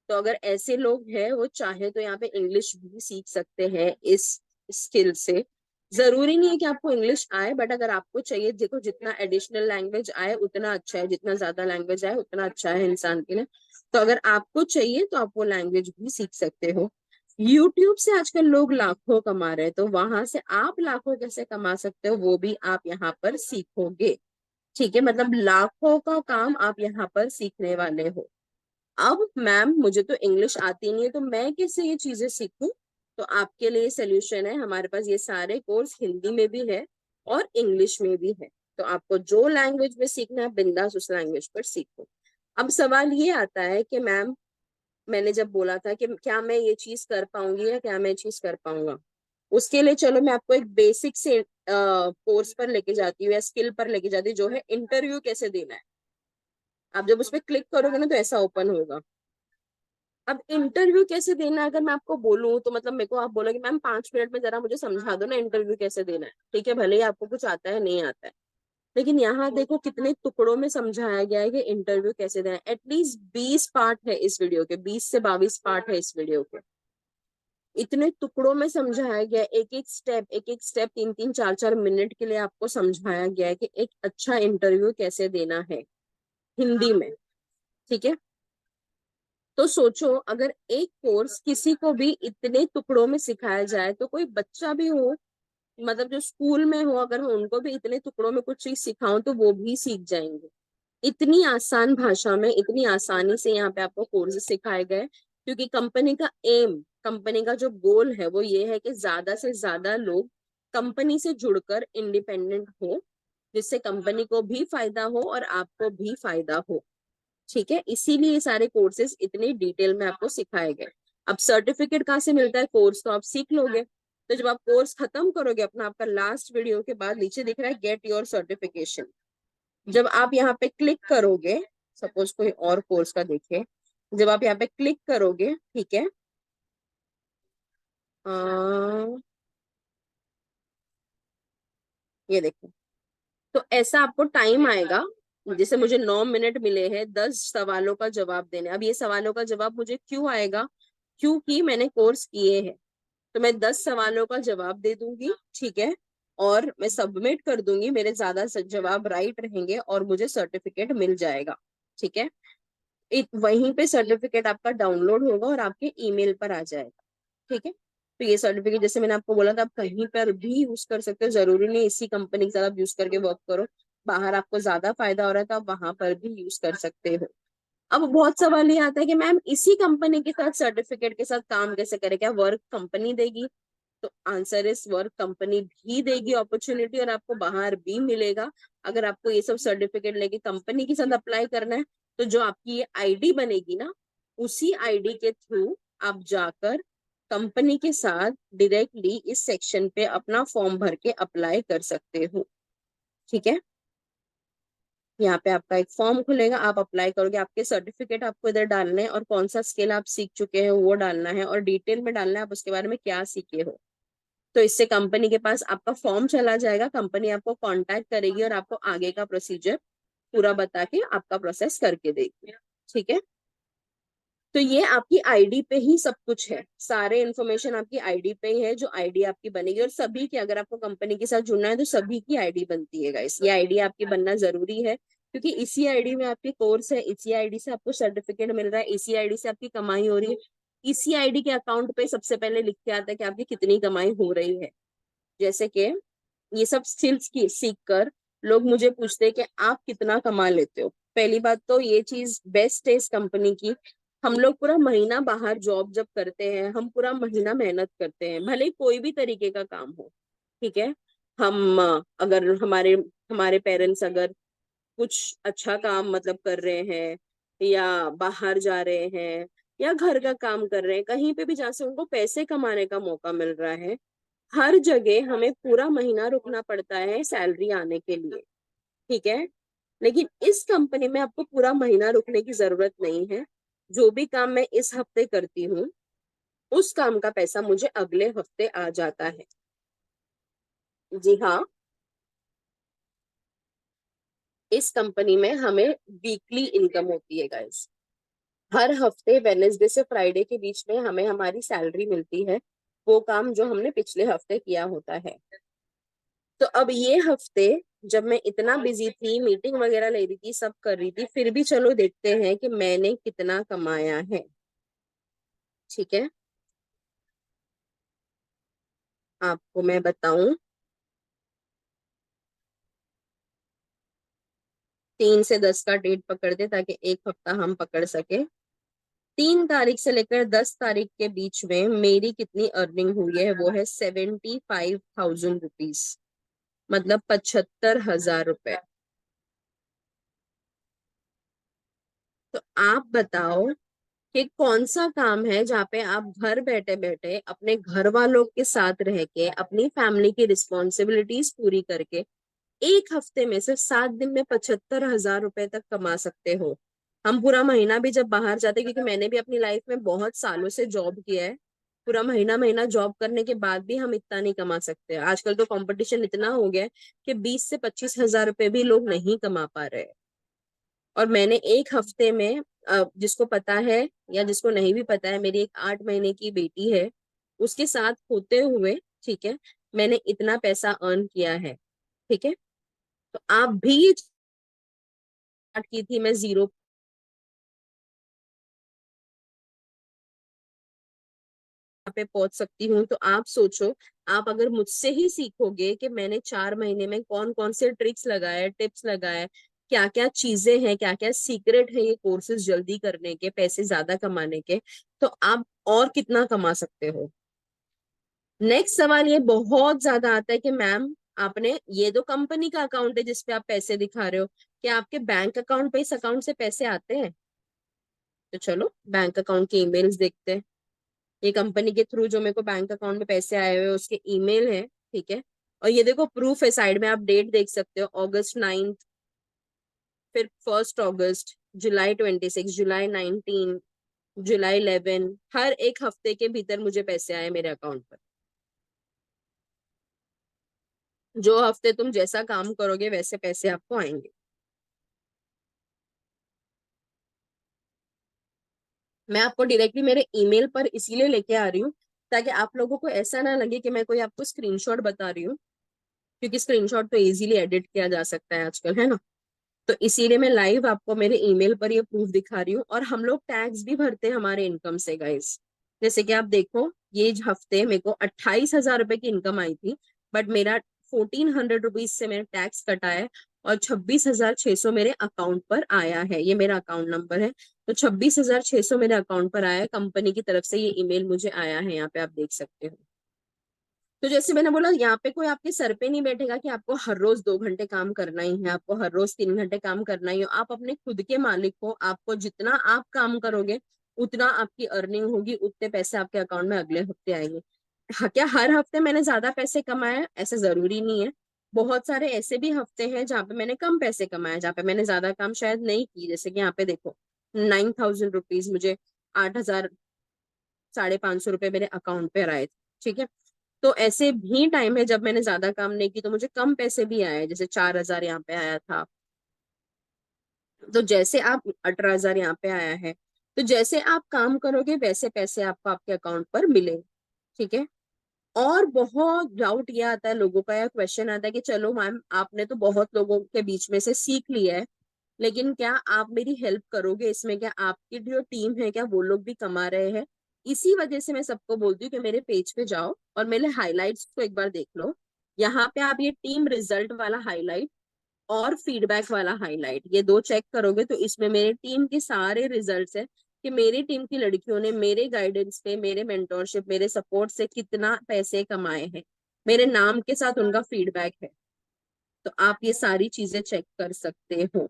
तो अगर ऐसे लोग हैं वो चाहे तो यहाँ पे इंग्लिश भी सीख सकते हैं इस स्किल से। जरूरी नहीं है कि आपको इंग्लिश आए, बट अगर आपको चाहिए, देखो जितना एडिशनल लैंग्वेज आए उतना अच्छा है, जितना ज्यादा लैंग्वेज आए उतना अच्छा है इंसान के लिए। तो अगर आपको चाहिए तो आप वो लैंग्वेज भी सीख सकते हो। यूट्यूब से आजकल लोग लाखों कमा रहे हैं, तो वहां से आप लाखों कैसे कमा सकते हो वो भी आप यहाँ पर सीखोगे। ठीक है, मतलब लाखों का काम आप यहाँ पर सीखने वाले हो। अब मैम मुझे तो इंग्लिश आती नहीं है तो मैं कैसे ये चीजें सीखूं? तो आपके लिए सोल्यूशन है, हमारे पास ये सारे कोर्स हिंदी में भी है और इंग्लिश में भी है। तो आपको जो लैंग्वेज में सीखना है बिंदास उस लैंग्वेज पर सीखो। अब सवाल ये आता है कि मैम, मैंने जब बोला था कि क्या मैं ये चीज कर पाऊंगी या क्या मैं ये चीज कर पाऊंगा, उसके लिए चलो मैं आपको एक बेसिक से कोर्स पर लेके जाती हूँ या स्किल पर लेके जाती हूँ, जो है इंटरव्यू कैसे देना है। आप जब उस पर क्लिक करोगे ना तो ऐसा ओपन होगा। अब इंटरव्यू कैसे देना है अगर मैं आपको बोलूं तो मतलब मेरे को आप बोलोगे मैम 5 मिनट में जरा मुझे समझा दो ना इंटरव्यू कैसे देना है। ठीक है, भले ही आपको कुछ आता है नहीं आता है, लेकिन यहाँ देखो कितने टुकड़ों में समझाया गया है कि इंटरव्यू कैसे देना है। एटलीस्ट 20 पार्ट है इस वीडियो के, 20 से 22 पार्ट है इस वीडियो के। इतने टुकड़ों में समझाया गया, एक एक स्टेप 3-3 4-4 मिनट के लिए आपको समझाया गया है कि एक अच्छा इंटरव्यू कैसे देना है हिंदी में। ठीक है, तो सोचो अगर एक कोर्स किसी को भी इतने टुकड़ों में सिखाया जाए तो कोई बच्चा भी हो, मतलब जो स्कूल में हो, अगर मैं उनको भी इतने टुकड़ों में कुछ चीज सिखाऊं तो वो भी सीख जाएंगे। इतनी आसान भाषा में, इतनी आसानी से यहाँ पे आपको कोर्सेज सिखाए गए, क्योंकि कंपनी का एम, कंपनी का जो गोल है वो ये है कि ज्यादा से ज्यादा लोग कंपनी से जुड़कर इंडिपेंडेंट हो, जिससे कंपनी को भी फायदा हो और आपको भी फायदा हो। ठीक है, इसीलिए ये सारे कोर्सेज इतने डिटेल में आपको सिखाए गए। अब सर्टिफिकेट कहाँ से मिलता है? कोर्स तो आप सीख लोगे, तो जब आप कोर्स खत्म करोगे अपना, आपका लास्ट वीडियो के बाद नीचे दिख रहा है गेट योर सर्टिफिकेशन, जब आप यहाँ पे क्लिक करोगे, सपोज कोई और कोर्स का देखे, जब आप यहाँ पे क्लिक करोगे, ठीक है, ये देखो, तो ऐसा आपको टाइम आएगा, जैसे मुझे 9 मिनट मिले हैं 10 सवालों का जवाब देने। अब ये सवालों का जवाब मुझे क्यों आएगा? क्योंकि मैंने कोर्स किए हैं। तो मैं 10 सवालों का जवाब दे दूंगी, ठीक है, और मैं सबमिट कर दूंगी, मेरे ज्यादा जवाब राइट रहेंगे और मुझे सर्टिफिकेट मिल जाएगा। ठीक है, वहीं पे सर्टिफिकेट आपका डाउनलोड होगा और आपके ईमेल पर आ जाएगा। ठीक है, तो ये सर्टिफिकेट जैसे मैंने आपको बोला था, आप कहीं पर भी यूज कर सकते हो, जरूरी नहीं इसी कंपनी के साथ आप यूज करके वर्क करो। बाहर आपको ज्यादा फायदा हो रहा है तो आप वहां पर भी यूज कर सकते हो। अब बहुत सवाल ये आता है कि मैम इसी कंपनी के साथ सर्टिफिकेट के साथ काम कैसे करें, क्या वर्क कंपनी देगी? तो आंसर इज वर्क कंपनी भी देगी अपॉर्चुनिटी और आपको बाहर भी मिलेगा। अगर आपको ये सब सर्टिफिकेट लेके कंपनी के साथ अप्लाई करना है, तो जो आपकी ये आईडी बनेगी ना, उसी आईडी के थ्रू आप जाकर कंपनी के साथ डायरेक्टली इस सेक्शन पे अपना फॉर्म भर के अप्लाई कर सकते हो। ठीक है, यहाँ पे आपका एक फॉर्म खुलेगा, आप अप्लाई करोगे, आपके सर्टिफिकेट आपको इधर डालने हैं और कौन सा स्किल आप सीख चुके हैं वो डालना है और डिटेल में डालना है आप उसके बारे में क्या सीखे हो। तो इससे कंपनी के पास आपका फॉर्म चला जाएगा, कंपनी आपको कांटेक्ट करेगी और आपको आगे का प्रोसीजर पूरा बता के आपका प्रोसेस करके देगी। ठीक है, तो ये आपकी आईडी पे ही सब कुछ है, सारे इन्फॉर्मेशन आपकी आईडी पे ही है, जो आईडी आपकी बनेगी। और सभी की, अगर आपको कंपनी के साथ जुड़ना है तो सभी की आईडी बनती है गाइस, ये आईडी आपकी बनना जरूरी है, क्योंकि इसी आईडी में आपकी कोर्स है, इसी आईडी से आपको सर्टिफिकेट मिल रहा है, इसी आईडी से आपकी कमाई हो रही है। इसी आईडी के अकाउंट पे सबसे पहले लिख के आता है कि आपकी कितनी कमाई हो रही है। जैसे कि ये सब स्किल्स की सीख कर लोग मुझे पूछते हैं कि आप कितना कमा लेते हो। पहली बात तो ये चीज बेस्ट है इस कंपनी की, हम लोग पूरा महीना बाहर जॉब जब करते हैं, हम पूरा महीना मेहनत करते हैं, भले कोई भी तरीके का काम हो। ठीक है, हम अगर हमारे हमारे पेरेंट्स अगर कुछ अच्छा काम मतलब कर रहे हैं, या बाहर जा रहे हैं, या घर का काम कर रहे हैं, कहीं पे भी जहाँ से उनको पैसे कमाने का मौका मिल रहा है, हर जगह हमें पूरा महीना रुकना पड़ता है सैलरी आने के लिए। ठीक है, लेकिन इस कंपनी में आपको पूरा महीना रुकने की जरूरत नहीं है। जो भी काम मैं इस हफ्ते करती हूँ, उस काम का पैसा मुझे अगले हफ्ते आ जाता है। जी हाँ, इस कंपनी में हमें वीकली इनकम होती है गाइस। हर हफ्ते वेनेसडे से फ्राइडे के बीच में हमें हमारी सैलरी मिलती है, वो काम जो हमने पिछले हफ्ते किया होता है। तो अब ये हफ्ते जब मैं इतना बिजी थी, मीटिंग वगैरह ले रही थी, सब कर रही थी, फिर भी चलो देखते हैं कि मैंने कितना कमाया है। ठीक है, आपको मैं बताऊं, 3 से 10 का डेट पकड़ दे ताकि एक हफ्ता हम पकड़ सके। 3 तारीख से लेकर 10 तारीख के बीच में मेरी कितनी अर्निंग हुई है, वो है 75,000 रुपीज, मतलब 75,000 रुपए। तो आप बताओ कि कौन सा काम है जहाँ पे आप घर बैठे बैठे अपने घर वालों के साथ रह के अपनी फैमिली की रिस्पॉन्सिबिलिटीज पूरी करके एक हफ्ते में सिर्फ 7 दिन में 75,000 रुपए तक कमा सकते हो। हम पूरा महीना भी जब बाहर जाते, क्योंकि मैंने भी अपनी लाइफ में बहुत सालों से जॉब किया है, पूरा महीना महीना जॉब करने के बाद भी हम इतना नहीं कमा सकते। आजकल तो कंपटीशन इतना हो गया है कि 20 से 25 हजार रुपए भी लोग नहीं कमा पा रहे। और मैंने एक हफ्ते में जिसको पता है या जिसको नहीं भी पता है, मेरी एक 8 महीने की बेटी है, उसके साथ होते हुए, ठीक है, मैंने इतना पैसा अर्न किया है। ठीक है, तो आप भी ये स्टार्ट की थी मैं जीरो पे पहुंच सकती हूँ, तो आप सोचो, आप अगर मुझसे ही सीखोगे कि मैंने 4 महीने में कौन कौन से ट्रिक्स लगाए, टिप्स लगाए, क्या क्या चीजें हैं, क्या क्या सीक्रेट है ये कोर्सेज जल्दी करने के, पैसे ज्यादा कमाने के, तो आप और कितना कमा सकते हो। नेक्स्ट सवाल ये बहुत ज्यादा आता है कि मैम, आपने ये तो कंपनी का अकाउंट है जिसपे आप पैसे दिखा रहे हो, क्या आपके बैंक अकाउंट पे इस अकाउंट से पैसे आते हैं? तो चलो बैंक अकाउंट के ईमेल्स देखते हैं। ये कंपनी के थ्रू जो मेरे को बैंक अकाउंट में पैसे आए हुए हैं, उसके ईमेल है। ठीक है, और ये देखो प्रूफ है, साइड में आप डेट देख सकते हो, August 9, फिर 1 अगस्त, July 26, July 19, July 11, हर एक हफ्ते के भीतर मुझे पैसे आए मेरे अकाउंट पर। जो हफ्ते तुम जैसा काम करोगे वैसे पैसे आपको आएंगे। मैं आपको डायरेक्टली मेरे ईमेल पर इसीलिए लेके आ रही हूँ ताकि आप लोगों को ऐसा ना लगे कि मैं कोई आपको स्क्रीनशॉट बता रही हूँ, क्योंकि स्क्रीनशॉट तो इजीली एडिट किया जा सकता है आजकल, है ना। तो इसीलिए मैं लाइव आपको मेरे ईमेल पर ये प्रूफ दिखा रही हूँ। और हम लोग टैक्स भी भरते हैं हमारे इनकम से गाइस। जैसे कि आप देखो, ये हफ्ते मेरे को 28,000 रुपए की इनकम आई थी, बट मेरा 1,400 रुपीज से मैंने टैक्स कटा है, और 26,600 मेरे अकाउंट पर आया है। ये मेरा अकाउंट नंबर है। तो 26,600 मेरे अकाउंट पर आया है, कंपनी की तरफ से ये ईमेल मुझे आया है, यहाँ पे आप देख सकते हो। तो जैसे मैंने बोला, यहाँ पे कोई आपके सर पे नहीं बैठेगा कि आपको हर रोज 2 घंटे काम करना ही है, आपको हर रोज 3 घंटे काम करना ही हो। आप अपने खुद के मालिक हो, आपको जितना आप काम करोगे उतना आपकी अर्निंग होगी, उतने पैसे आपके अकाउंट में अगले हफ्ते आएंगे। क्या हर हफ्ते मैंने ज्यादा पैसे कमाए? ऐसा जरूरी नहीं है। बहुत सारे ऐसे भी हफ्ते हैं जहाँ पे मैंने कम पैसे कमाए, जहाँ पे मैंने ज्यादा काम शायद नहीं की। जैसे कि यहाँ पे देखो, 9,000 रुपीज मुझे, 8,000, 550 रुपए मेरे अकाउंट पे आए थे। ठीक है, तो ऐसे भी टाइम है जब मैंने ज्यादा काम नहीं की तो मुझे कम पैसे भी आए, जैसे 4,000 यहाँ पे आया था। तो जैसे आप 18,000 यहाँ पे आया है, तो जैसे आप काम करोगे वैसे पैसे आपको आपके अकाउंट पर मिलेंगे। ठीक है। और बहुत डाउट ये आता है लोगों का, या क्वेश्चन आता है कि चलो मैम, आपने तो बहुत लोगों के बीच में से सीख लिया है, लेकिन क्या आप मेरी हेल्प करोगे इसमें? क्या आपकी जो टीम है, क्या वो लोग भी कमा रहे हैं? इसी वजह से मैं सबको बोलती हूँ कि मेरे पेज पे जाओ और मेरे हाइलाइट्स को एक बार देख लो। यहाँ पे आप ये टीम रिजल्ट वाला हाईलाइट और फीडबैक वाला हाईलाइट, ये दो चेक करोगे तो इसमें मेरे टीम के सारे रिजल्ट्स है कि मेरी टीम की लड़कियों ने मेरे गाइडेंस पे, मेरे मेंटोरशिप, मेरे सपोर्ट से कितना पैसे कमाए हैं। मेरे नाम के साथ उनका फीडबैक है। तो आप ये सारी चीजें चेक कर सकते हो,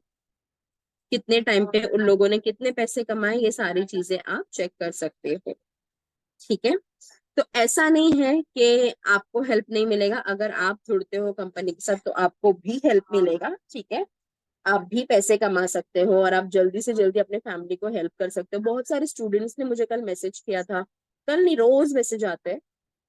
कितने टाइम पे उन लोगों ने कितने पैसे कमाए, ये सारी चीजें आप चेक कर सकते हो। ठीक है। तो ऐसा नहीं है कि आपको हेल्प नहीं मिलेगा, अगर आप जुड़ते हो कंपनी के साथ तो आपको भी हेल्प मिलेगा। ठीक है, आप भी पैसे कमा सकते हो और आप जल्दी से जल्दी अपने फैमिली को हेल्प कर सकते हो। बहुत सारे स्टूडेंट्स ने मुझे कल मैसेज किया था, कल नहीं रोज मैसेज आते हैं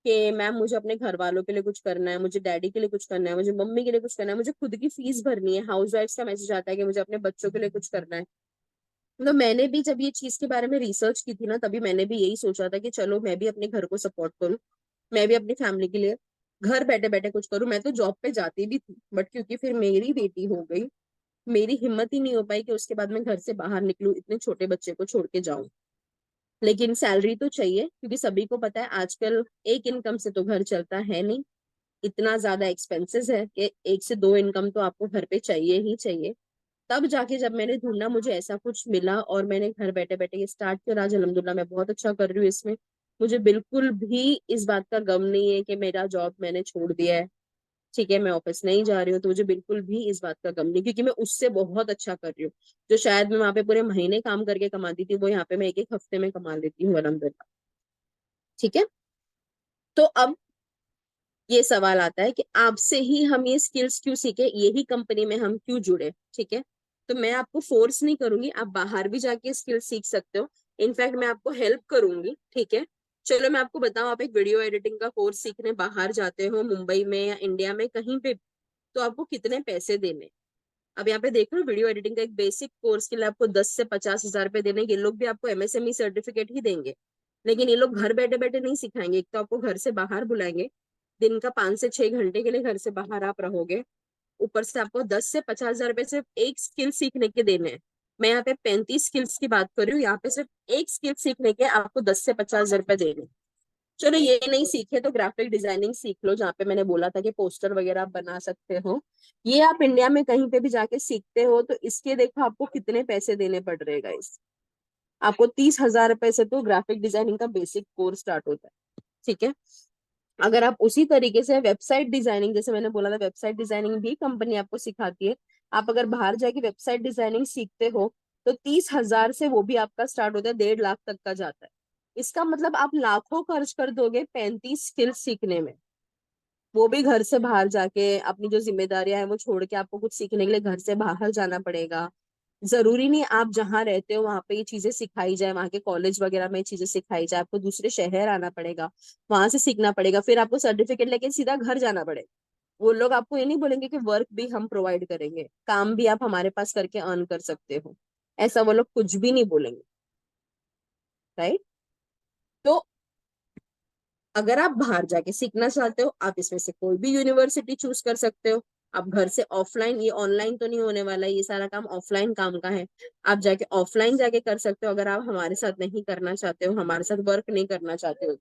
कि मैम मुझे अपने घर वालों के लिए कुछ करना है, मुझे डैडी के लिए कुछ करना है, मुझे मम्मी के लिए कुछ करना है, मुझे खुद की फीस भरनी है। हाउस वाइफ का मैसेज आता है कि मुझे अपने बच्चों के लिए कुछ करना है। तो मैंने भी जब ये चीज के बारे में रिसर्च की थी ना, तभी मैंने भी यही सोचा था कि चलो मैं भी अपने घर को सपोर्ट करूं, मैं भी अपनी फैमिली के लिए घर बैठे बैठे कुछ करूं। मैं तो जॉब पे जाती भी थी, बट क्योंकि फिर मेरी बेटी हो गई, मेरी हिम्मत ही नहीं हो पाई कि उसके बाद मैं घर से बाहर निकलूं, इतने छोटे बच्चे को छोड़ के जाऊं। लेकिन सैलरी तो चाहिए, क्योंकि सभी को पता है आजकल एक इनकम से तो घर चलता है नहीं, इतना ज्यादा एक्सपेंसेस है कि 1 से 2 इनकम तो आपको घर पे चाहिए ही चाहिए। तब जाके जब मैंने ढूंढा, मुझे ऐसा कुछ मिला और मैंने घर बैठे बैठे ये स्टार्ट किया। आज अल्हम्दुलिल्लाह मैं बहुत अच्छा कर रही हूँ इसमें। मुझे बिल्कुल भी इस बात का गम नहीं है कि मेरा जॉब मैंने छोड़ दिया है, ठीक है, मैं ऑफिस नहीं जा रही हूँ, तो मुझे बिल्कुल भी इस बात का गम नहीं, क्योंकि मैं उससे बहुत अच्छा कर रही हूँ। जो शायद मैं वहां पे पूरे महीने काम करके कमाती थी, वो यहाँ पे मैं एक एक हफ्ते में कमा लेती हूँ अल्हम्दुलिल्लाह। ठीक है। तो अब ये सवाल आता है कि आपसे ही हम ये स्किल्स क्यों सीखे, यही कंपनी में हम क्यों जुड़े। ठीक है, तो मैं आपको फोर्स नहीं करूंगी, आप बाहर भी जाके स्किल्स सीख सकते हो। इनफैक्ट मैं आपको हेल्प करूंगी। ठीक है, चलो मैं आपको बताऊं, आप एक वीडियो एडिटिंग का कोर्स सीखने बाहर जाते हो, मुंबई में या इंडिया में कहीं पे, तो आपको कितने पैसे देने। अब यहाँ पे देख लो, वीडियो एडिटिंग का एक बेसिक कोर्स के लिए आपको 10 से 50 हजार रुपए देने, ये लोग भी आपको एमएसएमई सर्टिफिकेट ही देंगे। लेकिन ये लोग घर बैठे बैठे नहीं सिखाएंगे। एक तो आपको घर से बाहर बुलाएंगे, दिन का 5 से 6 घंटे के लिए घर से बाहर आप रहोगे, ऊपर से आपको 10 से 50 हजार रुपए सिर्फ एक स्किल सीखने के देने हैं। मैं यहाँ पे 35 स्किल्स की बात कर रही हूँ, यहाँ पे सिर्फ एक स्किल सीखने के आपको 10 से 50 हजार रुपए देने हैं। चलो ये नहीं सीखे तो ग्राफिक डिजाइनिंग सीख लो, जहाँ पे मैंने बोला था कि पोस्टर वगैरह आप बना सकते हो। ये आप इंडिया में कहीं पे भी जाके सीखते हो तो इसके देखो आपको कितने पैसे देने पड़ रहे गाइस। आपको 30 हजार रुपए से तो ग्राफिक डिजाइनिंग का बेसिक कोर्स स्टार्ट होता है। ठीक है। अगर आप उसी तरीके से वेबसाइट डिजाइनिंग, जैसे मैंने बोला था वेबसाइट डिजाइनिंग भी कंपनी आपको सिखाती है, आप अगर बाहर जाके वेबसाइट डिजाइनिंग सीखते हो तो 30 हजार से वो भी आपका स्टार्ट होता है, 1.5 लाख तक का जाता है। इसका मतलब आप लाखों खर्च कर दोगे 35 स्किल्स सीखने में, वो भी घर से बाहर जाके। अपनी जो जिम्मेदारियां हैं वो छोड़ के आपको कुछ सीखने के लिए घर से बाहर जाना पड़ेगा। जरूरी नहीं आप जहाँ रहते हो वहां पे ये चीजें सिखाई जाए, वहां के कॉलेज वगैरह में ये चीजें सिखाई जाए, आपको दूसरे शहर आना पड़ेगा, वहां से सीखना पड़ेगा, फिर आपको सर्टिफिकेट लेके सीधा घर जाना पड़ेगा। वो लोग आपको ये नहीं बोलेंगे कि वर्क भी हम प्रोवाइड करेंगे, काम भी आप हमारे पास करके अर्न कर सकते हो, ऐसा वो लोग कुछ भी नहीं बोलेंगे। राइट। तो अगर आप बाहर जाके सीखना चाहते हो, आप इसमें से कोई भी यूनिवर्सिटी चूज कर सकते हो। आप घर से ऑफलाइन, ये ऑनलाइन तो नहीं होने वाला है, ये सारा काम ऑफलाइन काम का है। आप जाके ऑफलाइन जाके कर सकते हो, अगर आप हमारे साथ नहीं करना चाहते हो, हमारे साथ वर्क नहीं करना चाहते हो।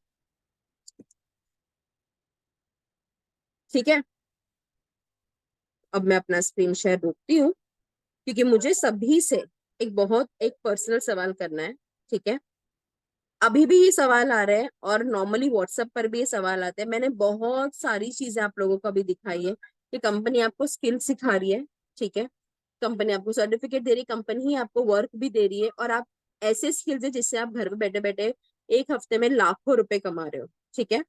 ठीक है। अब मैं अपना स्क्रीन शेयर रोकती हूँ, क्योंकि मुझे सभी से एक पर्सनल सवाल करना है। ठीक है। अभी भी ये सवाल आ रहे हैं और नॉर्मली व्हाट्सएप पर भी ये सवाल आते हैं। मैंने बहुत सारी चीजें आप लोगों को अभी दिखाई है कि कंपनी आपको स्किल सिखा रही है। ठीक है। कंपनी आपको सर्टिफिकेट दे रही है, कंपनी ही आपको वर्क भी दे रही है, और आप ऐसे स्किल्स है जिससे आप घर पे बैठे बैठे एक हफ्ते में लाखों रुपए कमा रहे हो। ठीक है।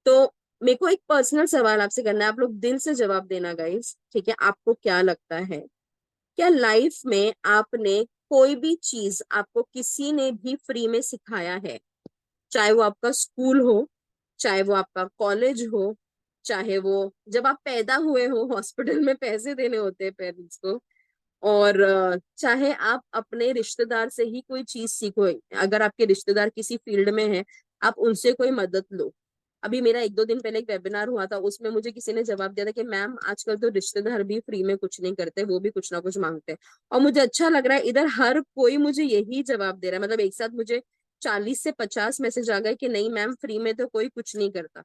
तो मेरे को एक पर्सनल सवाल आपसे करना है, आप लोग दिल से जवाब देना गाइस। ठीक है। आपको क्या लगता है, क्या लाइफ में आपने कोई भी चीज आपको किसी ने भी फ्री में सिखाया है? चाहे वो आपका स्कूल हो, चाहे वो आपका कॉलेज हो, चाहे वो जब आप पैदा हुए हो हॉस्पिटल में पैसे देने होते हैं पेरेंट्स को, और चाहे आप अपने रिश्तेदार से ही कोई चीज सीखो। अगर आपके रिश्तेदार किसी फील्ड में है, आप उनसे कोई मदद लो। अभी मेरा 1-2 दिन पहले एक वेबिनार हुआ था, उसमें मुझे किसी ने जवाब दिया था कि मैम आजकल तो रिश्तेदार भी फ्री में कुछ नहीं करते, वो भी कुछ ना कुछ मांगते हैं। और मुझे अच्छा लग रहा है, इधर हर कोई मुझे यही जवाब दे रहा है। मतलब एक साथ मुझे 40 से 50 मैसेज आ गए कि नहीं मैम फ्री में तो कोई कुछ नहीं करता।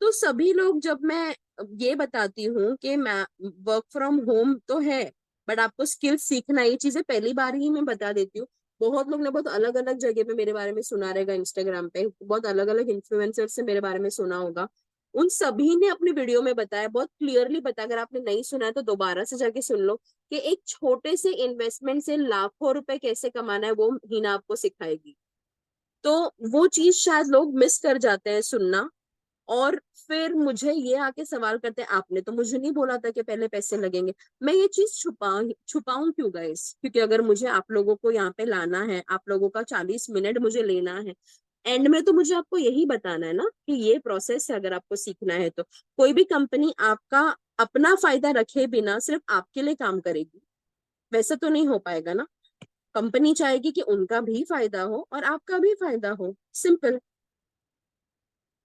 तो सभी लोग, जब मैं ये बताती हूँ कि मैं वर्क फ्रॉम होम तो है, बट आपको स्किल सीखना, ये चीजें पहली बार ही मैं बता देती हूँ। बहुत लोग ने बहुत अलग अलग जगह पे मेरे बारे में सुना रहेगा, इंस्टाग्राम पे बहुत अलग अलग इन्फ्लुएंसर से मेरे बारे में सुना होगा। उन सभी ने अपनी वीडियो में बताया, बहुत क्लियरली बताया। अगर आपने नहीं सुना है तो दोबारा से जाके सुन लो कि एक छोटे से इन्वेस्टमेंट से लाखों रुपए कैसे कमाना है, वो हिना आपको सिखाएगी। तो वो चीज शायद लोग मिस कर जाते हैं सुनना। और फिर मुझे ये आके सवाल करते हैं, आपने तो मुझे नहीं बोला था कि पहले पैसे लगेंगे। मैं ये चीज छुपाऊं क्यों गाइस? क्योंकि अगर मुझे आप लोगों को यहाँ पे लाना है, आप लोगों का 40 मिनट मुझे लेना है, एंड में तो मुझे आपको यही बताना है ना कि ये प्रोसेस है। अगर आपको सीखना है तो कोई भी कंपनी आपका अपना फायदा रखे बिना सिर्फ आपके लिए काम करेगी, वैसा तो नहीं हो पाएगा ना। कंपनी चाहेगी कि उनका भी फायदा हो और आपका भी फायदा हो, सिंपल।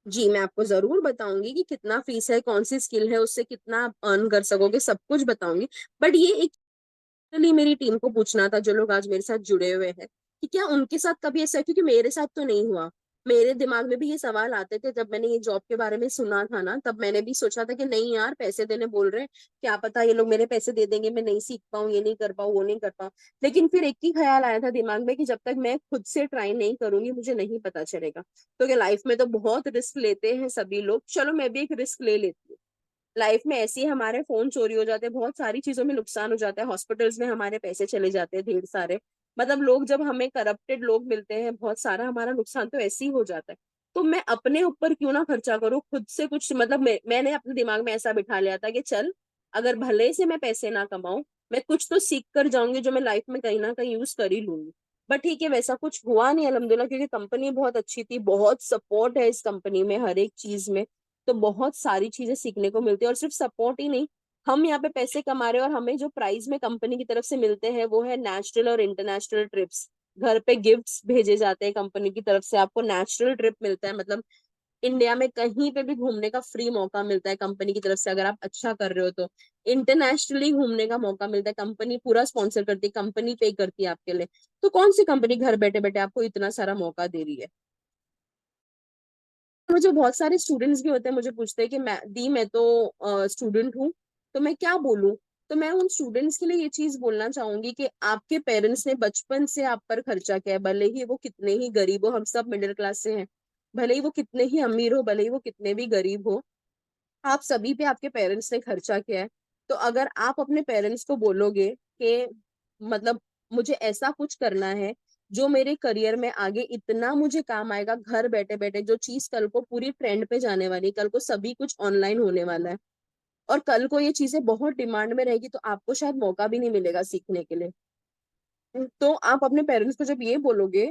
जी मैं आपको जरूर बताऊंगी कि कितना फीस है, कौन सी स्किल है, उससे कितना आप अर्न कर सकोगे, सब कुछ बताऊंगी। बट ये एक मेरी टीम को पूछना था, जो लोग आज मेरे साथ जुड़े हुए हैं, कि क्या उनके साथ कभी ऐसा है, क्योंकि मेरे साथ तो नहीं हुआ। मेरे दिमाग में भी ये सवाल आते थे जब मैंने ये जॉब के बारे में सुना था ना, तब मैंने भी सोचा था कि नहीं यार पैसे देने बोल रहे हैं, क्या पता ये लोग मेरे पैसे दे देंगे, मैं नहीं सीख पाऊँ, ये नहीं कर पाऊँ, वो नहीं कर पाऊँ। लेकिन फिर एक ही ख्याल आया था दिमाग में कि जब तक मैं खुद से ट्राई नहीं करूंगी मुझे नहीं पता चलेगा। तो क्या लाइफ में तो बहुत रिस्क लेते हैं सभी लोग, चलो मैं भी एक रिस्क ले लेती हूँ। लाइफ में ऐसे ही हमारे फोन चोरी हो जाते हैं, बहुत सारी चीजों में नुकसान हो जाता है, हॉस्पिटल्स में हमारे पैसे चले जाते हैं ढेर सारे। मतलब लोग, जब हमें करप्टेड लोग मिलते हैं, बहुत सारा हमारा नुकसान तो ऐसे ही हो जाता है। तो मैं अपने ऊपर क्यों ना खर्चा करूँ खुद से कुछ, मतलब मैंने अपने दिमाग में ऐसा बिठा लिया था कि चल, अगर भले से मैं पैसे ना कमाऊं, मैं कुछ तो सीख कर जाऊंगी जो मैं लाइफ में कहीं ना कहीं यूज कर ही लूंगी। बट ठीक है, वैसा कुछ हुआ नहीं अल्हम्दुलिल्लाह, क्योंकि कंपनी बहुत अच्छी थी, बहुत सपोर्ट है इस कंपनी में हर एक चीज में। तो बहुत सारी चीजें सीखने को मिलती है, और सिर्फ सपोर्ट ही नहीं, हम यहाँ पे पैसे कमा रहे हैं और हमें जो प्राइस में कंपनी की तरफ से मिलते हैं वो है नेशनल और इंटरनेशनल ट्रिप्स। घर पे गिफ्ट्स भेजे जाते हैं कंपनी की तरफ से, आपको नेचुरल ट्रिप मिलता है, मतलब इंडिया में कहीं पे भी घूमने का फ्री मौका मिलता है कंपनी की तरफ से, अगर आप अच्छा कर रहे हो तो। इंटरनेशनली घूमने का मौका मिलता है, कंपनी पूरा स्पॉन्सर करती है, कंपनी पे करती है आपके लिए। तो कौन सी कंपनी घर बैठे बैठे आपको इतना सारा मौका दे रही है? मुझे बहुत सारे स्टूडेंट्स भी होते हैं, मुझे पूछते हैं कि मैं तो स्टूडेंट हूँ, तो मैं क्या बोलूँ। तो मैं उन स्टूडेंट्स के लिए ये चीज बोलना चाहूंगी कि आपके पेरेंट्स ने बचपन से आप पर खर्चा किया है, भले ही वो कितने ही गरीब हो, हम सब मिडिल क्लास से हैं, भले ही वो कितने ही अमीर हो, भले ही वो कितने भी गरीब हो, आप सभी पे आपके पेरेंट्स ने खर्चा किया है। तो अगर आप अपने पेरेंट्स को बोलोगे कि मतलब मुझे ऐसा कुछ करना है जो मेरे करियर में आगे इतना मुझे काम आएगा, घर बैठे बैठे जो चीज कल को पूरी ट्रेंड पे जाने वाली, कल को सभी कुछ ऑनलाइन होने वाला है, और कल को ये चीजें बहुत डिमांड में रहेगी, तो आपको शायद मौका भी नहीं मिलेगा सीखने के लिए। तो आप अपने पेरेंट्स को जब ये बोलोगे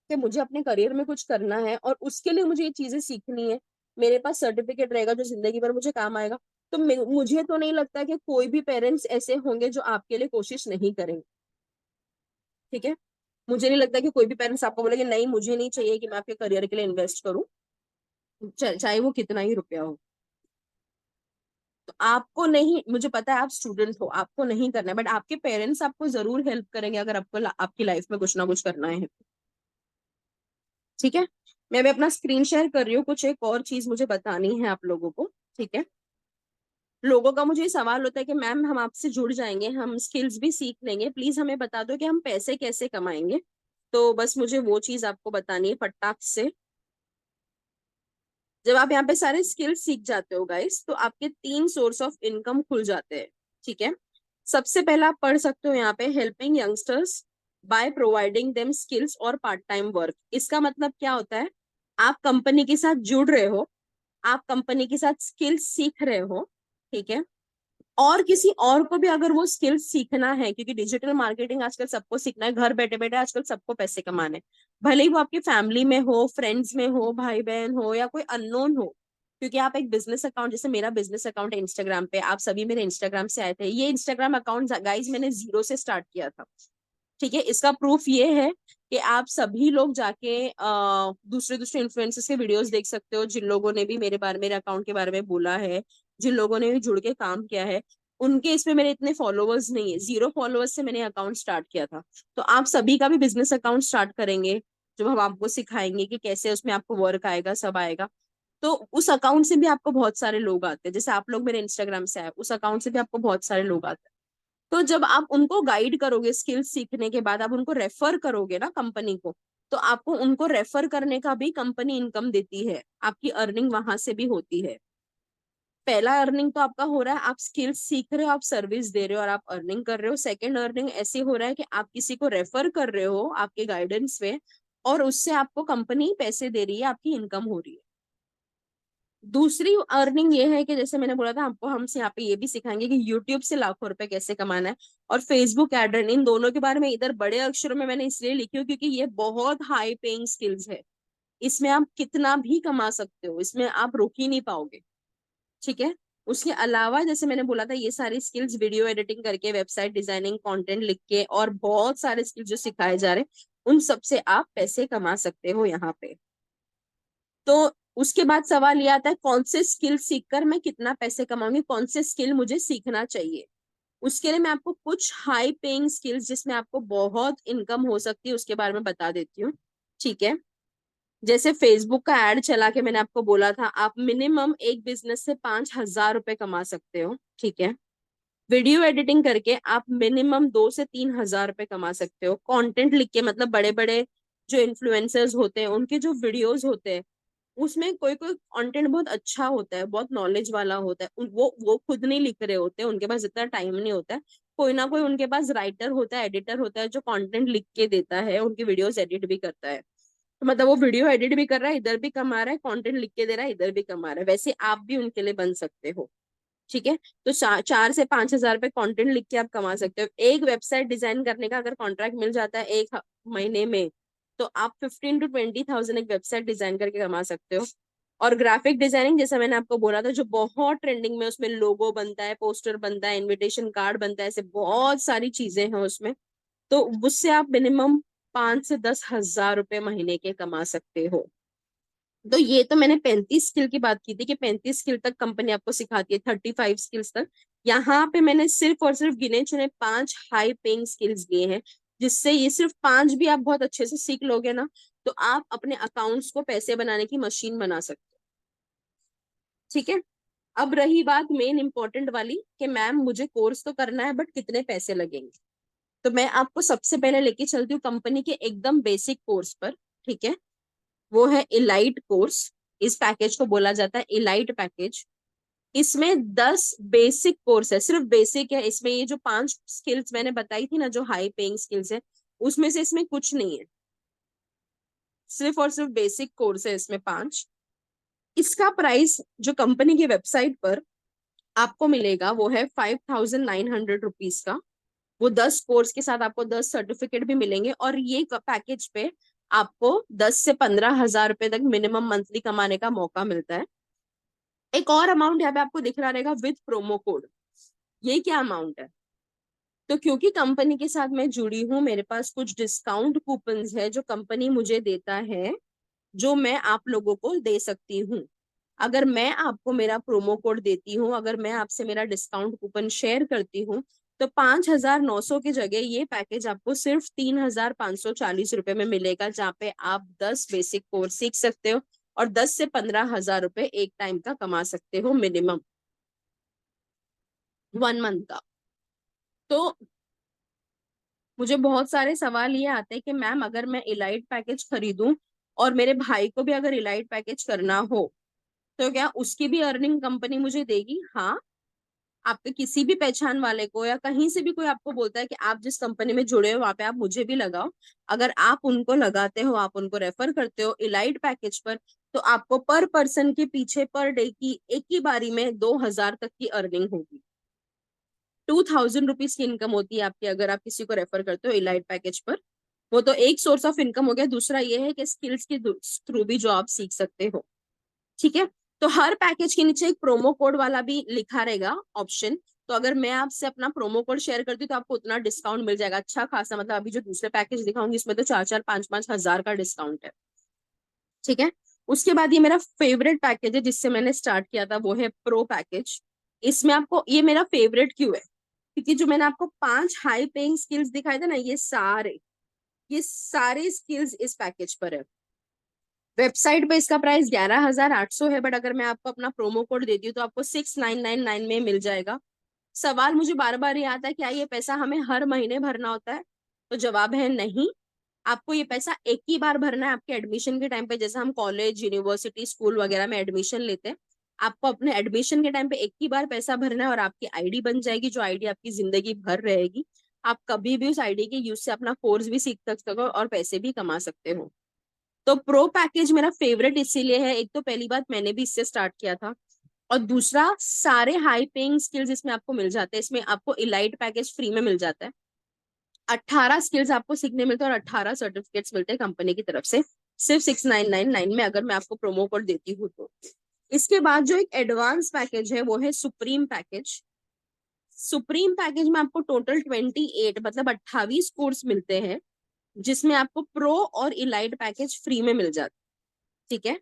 कि मुझे अपने करियर में कुछ करना है और उसके लिए मुझे ये चीजें सीखनी है, मेरे पास सर्टिफिकेट रहेगा जो जिंदगी भर मुझे काम आएगा, तो मुझे तो नहीं लगता कि कोई भी पेरेंट्स ऐसे होंगे जो आपके लिए कोशिश नहीं करेंगे। ठीक है, मुझे नहीं लगता कि कोई भी पेरेंट्स आपको बोलेंगे नहीं मुझे नहीं चाहिए कि मैं आपके करियर के लिए इन्वेस्ट करूं, चाहे वो कितना ही रुपया हो। तो आपको नहीं, मुझे पता है आप स्टूडेंट हो, आपको नहीं करना है, बट आपके पेरेंट्स आपको जरूर हेल्प करेंगे अगर आपको आपकी लाइफ में कुछ ना कुछ करना है। ठीक है, मैं अभी अपना स्क्रीन शेयर कर रही हूँ, कुछ एक और चीज मुझे बतानी है आप लोगों को। ठीक है, लोगों का मुझे ये सवाल होता है कि मैम हम आपसे जुड़ जाएंगे, हम स्किल्स भी सीख लेंगे, प्लीज हमें बता दो कि हम पैसे कैसे कमाएंगे। तो बस मुझे वो चीज आपको बतानी है फटाक से। जब आप यहाँ पे सारे स्किल्स सीख जाते हो गाइस, तो आपके 3 सोर्स ऑफ इनकम खुल जाते हैं। ठीक है, सबसे पहला आप पढ़ सकते हो यहाँ पे, helping youngsters by providing them skills और पार्ट टाइम वर्क। इसका मतलब क्या होता है, आप कंपनी के साथ जुड़ रहे हो, आप कंपनी के साथ स्किल्स सीख रहे हो। ठीक है, और किसी और को भी अगर वो स्किल्स सीखना है, क्योंकि डिजिटल मार्केटिंग आजकल सबको सीखना है, घर बैठे बैठे आजकल सबको पैसे कमाने हैं। भले ही वो आपकी फैमिली में हो, फ्रेंड्स में हो, भाई बहन हो, या कोई अननोन हो, क्योंकि आप एक बिजनेस अकाउंट, जैसे मेरा बिजनेस अकाउंट है इंस्टाग्राम पे, आप सभी मेरे इंस्टाग्राम से आए थे, ये इंस्टाग्राम अकाउंट गाइज मैंने जीरो से स्टार्ट किया था। ठीक है, इसका प्रूफ ये है कि आप सभी लोग जाके दूसरे दूसरे इन्फ्लुएंसर्स के वीडियोस देख सकते हो, जिन लोगों ने भी मेरे बारे मेरे अकाउंट के बारे में बोला है, जिन लोगों ने भी जुड़ के काम किया है, उनके इसमें मेरे इतने फॉलोअर्स नहीं है, 0 फॉलोअर्स से मैंने अकाउंट स्टार्ट किया था। तो आप सभी का भी बिजनेस अकाउंट स्टार्ट करेंगे, जब हम आपको सिखाएंगे कि कैसे उसमें आपको वर्क आएगा, सब आएगा, तो उस अकाउंट से भी आपको बहुत सारे लोग आते हैं, जैसे आप लोग मेरे इंस्टाग्राम से आए, उस अकाउंट से भी आपको बहुत सारे लोग आते हैं। तो जब आप उनको गाइड करोगे, स्किल्स सीखने के बाद आप उनको रेफर करोगे ना कंपनी को, तो आपको उनको रेफर करने का भी कंपनी इनकम देती है, आपकी अर्निंग वहां से भी होती है। पहला अर्निंग तो आपका हो रहा है, आप स्किल्स सीख रहे हो, आप सर्विस दे रहे हो और आप अर्निंग कर रहे हो। सेकंड अर्निंग ऐसे हो रहा है कि आप किसी को रेफर कर रहे हो आपके गाइडेंस में, और उससे आपको कंपनी पैसे दे रही है, आपकी इनकम हो रही है। दूसरी अर्निंग ये है कि जैसे मैंने बोला था आपको, हम यहाँ पे ये भी सिखाएंगे कि यूट्यूब से लाखों रुपए कैसे कमाना है, और फेसबुक एड रन, इन दोनों के बारे में इधर बड़े अक्षरों में मैंने इसलिए लिखी हूँ क्योंकि ये बहुत हाई पेइंग स्किल्स है, इसमें आप कितना भी कमा सकते हो, इसमें आप रुक ही नहीं पाओगे। ठीक है, उसके अलावा जैसे मैंने बोला था, ये सारी स्किल्स वीडियो एडिटिंग करके, वेबसाइट डिजाइनिंग, कंटेंट लिख के, और बहुत सारे स्किल्स जो सिखाए जा रहे हैं, उन सब से आप पैसे कमा सकते हो यहाँ पे। तो उसके बाद सवाल ये आता है कौन से स्किल सीखकर मैं कितना पैसे कमाऊंगी, कौन से स्किल मुझे सीखना चाहिए। उसके लिए मैं आपको कुछ हाई पेइंग स्किल्स जिसमें आपको बहुत इनकम हो सकती है उसके बारे में बता देती हूँ। ठीक है, जैसे फेसबुक का एड चला के मैंने आपको बोला था, आप मिनिमम एक बिजनेस से 5,000 रुपए कमा सकते हो। ठीक है, वीडियो एडिटिंग करके आप मिनिमम 2 से 3 हजार रुपए कमा सकते हो। कंटेंट लिख के, मतलब बड़े बड़े जो इन्फ्लुएंसर्स होते हैं उनके जो वीडियोस होते हैं, उसमें कोई कोई कंटेंट बहुत अच्छा होता है, बहुत नॉलेज वाला होता है, वो खुद नहीं लिख रहे होते, उनके पास इतना टाइम नहीं होता है, कोई ना कोई उनके पास राइटर होता है, एडिटर होता है, जो कंटेंट लिख के देता है, उनकी वीडियोस एडिट भी करता है। तो मतलब वो वीडियो एडिट भी कर रहा है, इधर भी कमा रहा है, कंटेंट लिख के दे रहा है, इधर भी कमा रहा है, वैसे आप भी उनके लिए बन सकते हो। ठीक है, तो 4 से 5 हजार रुपए कंटेंट लिख के आप कमा सकते हो। एक वेबसाइट डिजाइन करने का अगर कॉन्ट्रैक्ट मिल जाता है एक महीने में, तो आप 15 to 20 थाउजेंड एक वेबसाइट डिजाइन करके कमा सकते हो। और ग्राफिक डिजाइनिंग, जैसा मैंने आपको बोला था, जो बहुत ट्रेंडिंग में, उसमें लोगो बनता है, पोस्टर बनता है, इनविटेशन कार्ड बनता है, ऐसे बहुत सारी चीजें हैं उसमें। तो उससे आप मिनिमम 5 से 10 हज़ार रुपए महीने के कमा सकते हो। तो ये तो मैंने 35 स्किल की बात की थी कि 35 स्किल तक कंपनी आपको सिखाती है, 35 स्किल्स तक। यहाँ पे मैंने सिर्फ और सिर्फ गिने चुने 5 हाई पेइंग स्किल्स दिए हैं, जिससे ये सिर्फ 5 भी आप बहुत अच्छे से सीख लोगे ना, तो आप अपने अकाउंट्स को पैसे बनाने की मशीन बना सकते हो। ठीक है। अब रही बात मेन इंपॉर्टेंट वाली कि मैम मुझे कोर्स तो करना है, बट कितने पैसे लगेंगे। तो मैं आपको सबसे पहले लेके चलती हूँ कंपनी के एकदम बेसिक कोर्स पर। ठीक है। वो है इलाइट कोर्स। इस पैकेज को बोला जाता है इलाइट पैकेज। इसमें 10 बेसिक कोर्स है, सिर्फ बेसिक है। इसमें ये जो 5 स्किल्स मैंने बताई थी ना, जो हाई पेइंग स्किल्स है, उसमें से इसमें कुछ नहीं है। सिर्फ और सिर्फ बेसिक कोर्स है इसमें 5। इसका प्राइस जो कंपनी की वेबसाइट पर आपको मिलेगा वो है 5,900 रुपीज का। वो 10 कोर्स के साथ आपको 10 सर्टिफिकेट भी मिलेंगे, और ये पैकेज पे आपको 10 से 15 हज़ार रुपए तक मिनिमम मंथली कमाने का मौका मिलता है। एक और अमाउंट यहाँ पे आपको दिख रहा रहेगा विद प्रोमो कोड। ये क्या अमाउंट है? तो क्योंकि कंपनी के साथ मैं जुड़ी हूँ, मेरे पास कुछ डिस्काउंट कूपन्स है जो कंपनी मुझे देता है, जो मैं आप लोगों को दे सकती हूँ। अगर मैं आपको मेरा प्रोमो कोड देती हूँ, अगर मैं आपसे मेरा डिस्काउंट कूपन शेयर करती हूँ, तो 5,900 की जगह ये पैकेज आपको सिर्फ 3,540 रुपए में मिलेगा, जहाँ पे आप 10 बेसिक कोर्स सीख सकते हो और 10 से 15 हज़ार रुपए एक टाइम का कमा सकते हो मिनिमम, 1 मंथ का। तो मुझे बहुत सारे सवाल ये आते हैं कि मैम अगर मैं इलाइट पैकेज खरीदूं और मेरे भाई को भी अगर इलाइट पैकेज करना हो, तो क्या उसकी भी अर्निंग कंपनी मुझे देगी? हाँ। आपके किसी भी पहचान वाले को या कहीं से भी कोई आपको बोलता है कि आप जिस कंपनी में जुड़े हो वहां पे आप मुझे भी लगाओ, अगर आप उनको लगाते हो, आप उनको रेफर करते हो इलाइट पैकेज पर, तो आपको पर पर्सन के पीछे पर डे की एक ही बारी में 2,000 तक की अर्निंग होगी। 2,000 रुपीज की इनकम होती है आपकी अगर आप किसी को रेफर करते हो इलाइट पैकेज पर। वो तो एक सोर्स ऑफ इनकम हो गया। दूसरा ये है कि स्किल्स के थ्रू भी जो आप सीख सकते हो। ठीक है। तो हर पैकेज के नीचे एक प्रोमो कोड वाला भी लिखा रहेगा ऑप्शन। तो अगर मैं आपसे अपना प्रोमो कोड शेयर करती हूँ तो आपको उतना डिस्काउंट मिल जाएगा, अच्छा खासा। मतलब अभी जो दूसरे पैकेज दिखाऊंगी इसमें तो 4-4, 5-5 हज़ार का डिस्काउंट है। ठीक है। उसके बाद ये मेरा फेवरेट पैकेज है जिससे मैंने स्टार्ट किया था, वो है प्रो पैकेज। इसमें आपको, ये मेरा फेवरेट क्यों है? क्योंकि जो मैंने आपको 5 हाई पेइंग स्किल्स दिखाए थे ना, ये सारे स्किल्स इस पैकेज पर है। वेबसाइट पे इसका प्राइस 11,800 है, बट अगर मैं आपको अपना प्रोमो कोड देती हूँ तो आपको 6,999 में मिल जाएगा। सवाल मुझे बार बार ये आता है, क्या ये पैसा हमें हर महीने भरना होता है? तो जवाब है नहीं। आपको ये पैसा एक ही बार भरना है आपके एडमिशन के टाइम पे। जैसे हम कॉलेज, यूनिवर्सिटी, स्कूल वगैरह में एडमिशन लेते हैं, आपको अपने एडमिशन के टाइम पे एक ही बार पैसा भरना है, और आपकी आईडी बन जाएगी, जो आईडी आपकी जिंदगी भर रहेगी। आप कभी भी उस आईडी के यूज से अपना कोर्स भी सीख सकते हो और पैसे भी कमा सकते हो। तो प्रो पैकेज मेरा फेवरेट इसीलिए है, एक तो पहली बात मैंने भी इससे स्टार्ट किया था, और दूसरा सारे हाई पेइंग स्किल्स इसमें आपको मिल जाते हैं। इसमें आपको इलाइट पैकेज फ्री में मिल जाता है। 18 स्किल्स आपको सीखने मिलते हैं और 18 सर्टिफिकेट्स मिलते हैं कंपनी की तरफ से, सिर्फ 6,999 में, अगर मैं आपको प्रोमो कोड देती हूँ तो। इसके बाद जो एक एडवांस पैकेज है वो है सुप्रीम पैकेज। सुप्रीम पैकेज में आपको टोटल 28 मतलब 28 कोर्स मिलते हैं, जिसमें आपको प्रो और इलाइट पैकेज फ्री में मिल जाता है। ठीक है।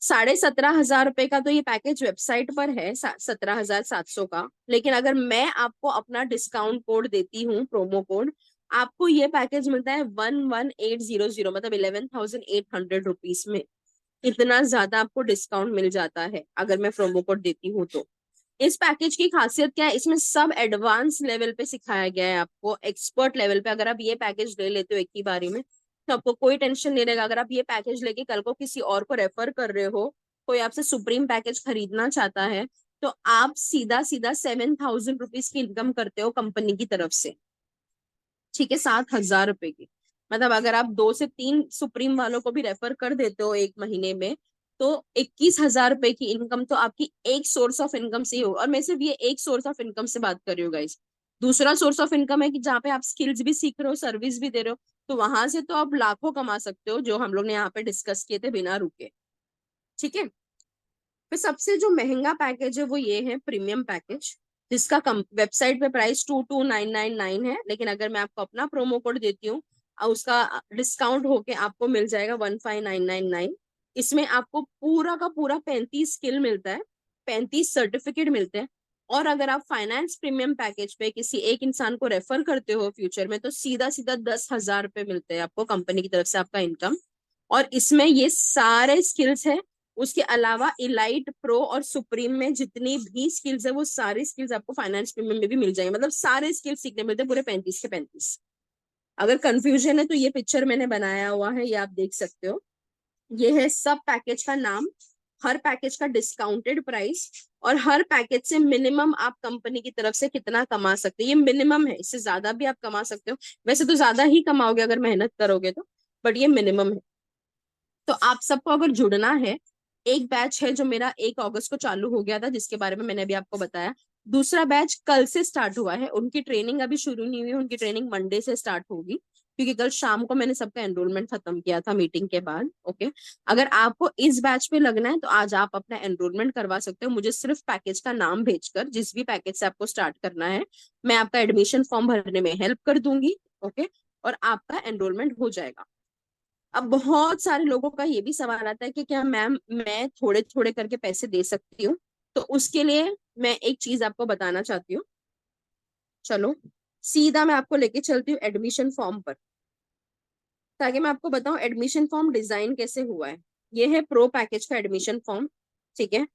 17,500 रुपए का तो ये पैकेज वेबसाइट पर है, 17,700 का। लेकिन अगर मैं आपको अपना डिस्काउंट कोड देती हूँ, प्रोमो कोड, आपको ये पैकेज मिलता है 11,800, मतलब 11,800 रुपीज में। इतना ज्यादा आपको डिस्काउंट मिल जाता है अगर मैं प्रोमो कोड देती हूँ तो। इस पैकेज की खासियत क्या है? इसमें सब एडवांस लेवल पे सिखाया गया है आपको, एक्सपर्ट लेवल पे। अगर आप ये पैकेज ले लेते हो एक ही बारी में, तो आपको कोई टेंशन नहीं रहेगा। अगर आप ये पैकेज लेके कल को किसी और को रेफर कर रहे हो, कोई आपसे सुप्रीम पैकेज खरीदना चाहता है, तो आप सीधा सीधा 7,000 रुपीज की इनकम करते हो कंपनी की तरफ से। ठीक है। 7,000 रुपए की, मतलब अगर आप 2 से 3 सुप्रीम वालों को भी रेफर कर देते हो एक महीने में, तो 21,000 रुपए की इनकम तो आपकी एक सोर्स ऑफ इनकम से ही हो। और मैं सिर्फ ये एक सोर्स ऑफ इनकम से बात कर रही हूँ गाइस। दूसरा सोर्स ऑफ इनकम है कि जहाँ पे आप स्किल्स भी सीख रहे हो, सर्विस भी दे रहे हो, तो वहां से तो आप लाखों कमा सकते हो, जो हम लोग ने यहाँ पे डिस्कस किए थे बिना रुके। ठीक है। फिर सबसे जो महंगा पैकेज है वो ये है प्रीमियम पैकेज, जिसका वेबसाइट पे प्राइस 22,999 है। लेकिन अगर मैं आपको अपना प्रोमो कोड देती हूँ उसका डिस्काउंट होके आपको मिल जाएगा 15,999। इसमें आपको पूरा का पूरा 35 स्किल मिलता है, 35 सर्टिफिकेट मिलते हैं। और अगर आप फाइनेंस प्रीमियम पैकेज पे किसी एक इंसान को रेफर करते हो फ्यूचर में, तो सीधा सीधा 10,000 रुपये मिलते हैं आपको कंपनी की तरफ से, आपका इनकम। और इसमें ये सारे स्किल्स है। उसके अलावा इलाइट, प्रो और सुप्रीम में जितनी भी स्किल्स है, वो सारी स्किल्स आपको फाइनेंस प्रीमियम में भी मिल जाएंगे। मतलब सारे स्किल्स सीखने मिलते हैं पूरे 35 के 35। अगर कंफ्यूजन है तो ये पिक्चर मैंने बनाया हुआ है, ये आप देख सकते हो। ये है सब पैकेज का नाम, हर पैकेज का डिस्काउंटेड प्राइस, और हर पैकेज से मिनिमम आप कंपनी की तरफ से कितना कमा सकते हैं। ये मिनिमम है, इससे ज्यादा भी आप कमा सकते हो। वैसे तो ज्यादा ही कमाओगे अगर मेहनत करोगे तो, बट ये मिनिमम है। तो आप सबको अगर जुड़ना है, एक बैच है जो मेरा 1 अगस्त को चालू हो गया था, जिसके बारे में मैंने अभी आपको बताया। दूसरा बैच कल से स्टार्ट हुआ है, उनकी ट्रेनिंग अभी शुरू नहीं हुई, उनकी ट्रेनिंग मंडे से स्टार्ट होगी, क्योंकि कल शाम को मैंने सबका एनरोलमेंट खत्म किया था मीटिंग के बाद। ओके, अगर आपको इस बैच पे लगना है तो आज आप अपना एनरोलमेंट करवा सकते हो, मुझे सिर्फ पैकेज का नाम भेजकर, जिस भी पैकेज से आपको स्टार्ट करना है, मैं आपका एडमिशन फॉर्म भरने में हेल्प कर दूंगी। ओके, और आपका एनरोलमेंट हो जाएगा। अब बहुत सारे लोगों का ये भी सवाल आता है कि क्या मैम मैं थोड़े थोड़े करके पैसे दे सकती हूँ? तो उसके लिए मैं एक चीज आपको बताना चाहती हूँ। चलो सीधा मैं आपको लेके चलती हूँ एडमिशन फॉर्म पर, ताकि मैं आपको बताऊं एडमिशन फॉर्म डिजाइन कैसे हुआ है। ये है प्रो पैकेज का एडमिशन फॉर्म। ठीक है,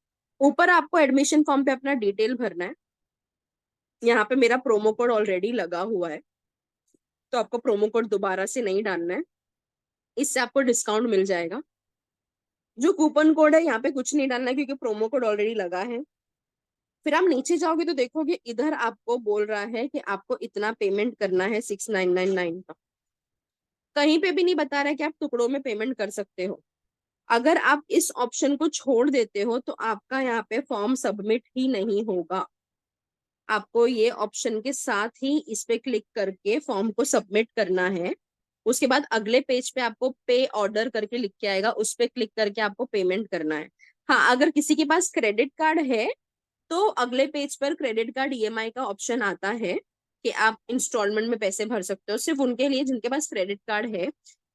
ऊपर आपको एडमिशन फॉर्म पे अपना डिटेल भरना है। यहाँ पे मेरा प्रोमो कोड ऑलरेडी लगा हुआ है, तो आपको प्रोमो कोड दोबारा से नहीं डालना है, इससे आपको डिस्काउंट मिल जाएगा। जो कूपन कोड है यहाँ पे कुछ नहीं डालना है, क्योंकि प्रोमो कोड ऑलरेडी लगा है। फिर आप नीचे जाओगे तो देखोगे इधर आपको बोल रहा है कि आपको इतना पेमेंट करना है 6,999 का। कहीं पे भी नहीं बता रहा है कि आप टुकड़ों में पेमेंट कर सकते हो। अगर आप इस ऑप्शन को छोड़ देते हो तो आपका यहाँ पे फॉर्म सबमिट ही नहीं होगा। आपको ये ऑप्शन के साथ ही इस पे क्लिक करके फॉर्म को सबमिट करना है। उसके बाद अगले पेज पे आपको पे ऑर्डर करके लिख के आएगा, उस पे क्लिक करके आपको पेमेंट करना है। हाँ, अगर किसी के पास क्रेडिट कार्ड है तो अगले पेज पर क्रेडिट कार्ड ईएमआई का ऑप्शन आता है कि आप इंस्टॉलमेंट में पैसे भर सकते हो, सिर्फ उनके लिए जिनके पास क्रेडिट कार्ड है।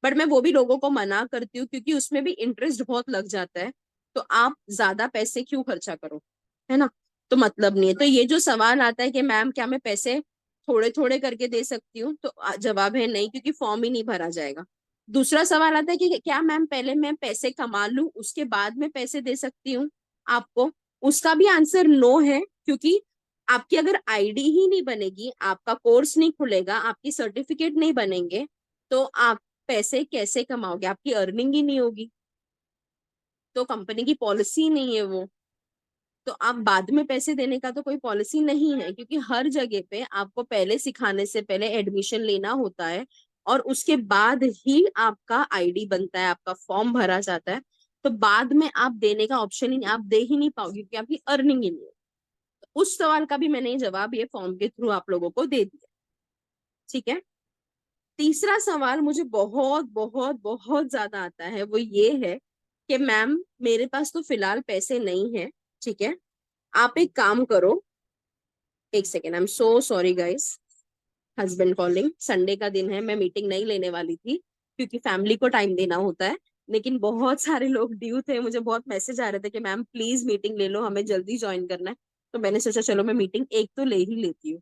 बट मैं वो भी लोगों को मना करती हूँ, क्योंकि उसमें भी इंटरेस्ट बहुत लग जाता है। तो आप ज्यादा पैसे क्यों खर्चा करो, है ना? तो मतलब नहीं है। तो ये जो सवाल आता है कि मैम क्या मैं पैसे थोड़े थोड़े करके दे सकती हूँ, तो जवाब है नहीं, क्योंकि फॉर्म ही नहीं भरा जाएगा। दूसरा सवाल आता है कि क्या मैम पहले मैं पैसे कमा लूं उसके बाद में पैसे दे सकती हूँ आपको? उसका भी आंसर नो है, क्योंकि आपकी अगर आईडी ही नहीं बनेगी, आपका कोर्स नहीं खुलेगा, आपकी सर्टिफिकेट नहीं बनेंगे, तो आप पैसे कैसे कमाओगे? आपकी अर्निंग ही नहीं होगी, तो कंपनी की पॉलिसी नहीं है वो। तो आप बाद में पैसे देने का तो कोई पॉलिसी नहीं है, क्योंकि हर जगह पे आपको पहले सिखाने से पहले एडमिशन लेना होता है, और उसके बाद ही आपका आईडी बनता है, आपका फॉर्म भरा जाता है। तो बाद में आप देने का ऑप्शन ही नहीं, आप दे ही नहीं पाओगे, क्योंकि आपकी अर्निंग ही नहीं है। तो उस सवाल का भी मैंने जवाब ये फॉर्म के थ्रू आप लोगों को दे दिया। ठीक है, तीसरा सवाल मुझे बहुत बहुत बहुत ज्यादा आता है, वो ये है कि मैम मेरे पास तो फिलहाल पैसे नहीं है। ठीक है, आप एक काम करो, एक second, I am so sorry guys, husband calling. Sunday का दिन है, मैं मीटिंग नहीं लेने वाली थी, क्योंकि फैमिली को टाइम देना होता है। लेकिन बहुत सारे लोग ड्यू थे, मुझे बहुत मैसेज आ रहे थे कि मैम प्लीज मीटिंग ले लो, हमें जल्दी ज्वाइन करना है। तो मैंने सोचा चलो मैं मीटिंग एक तो ले ही लेती हूँ।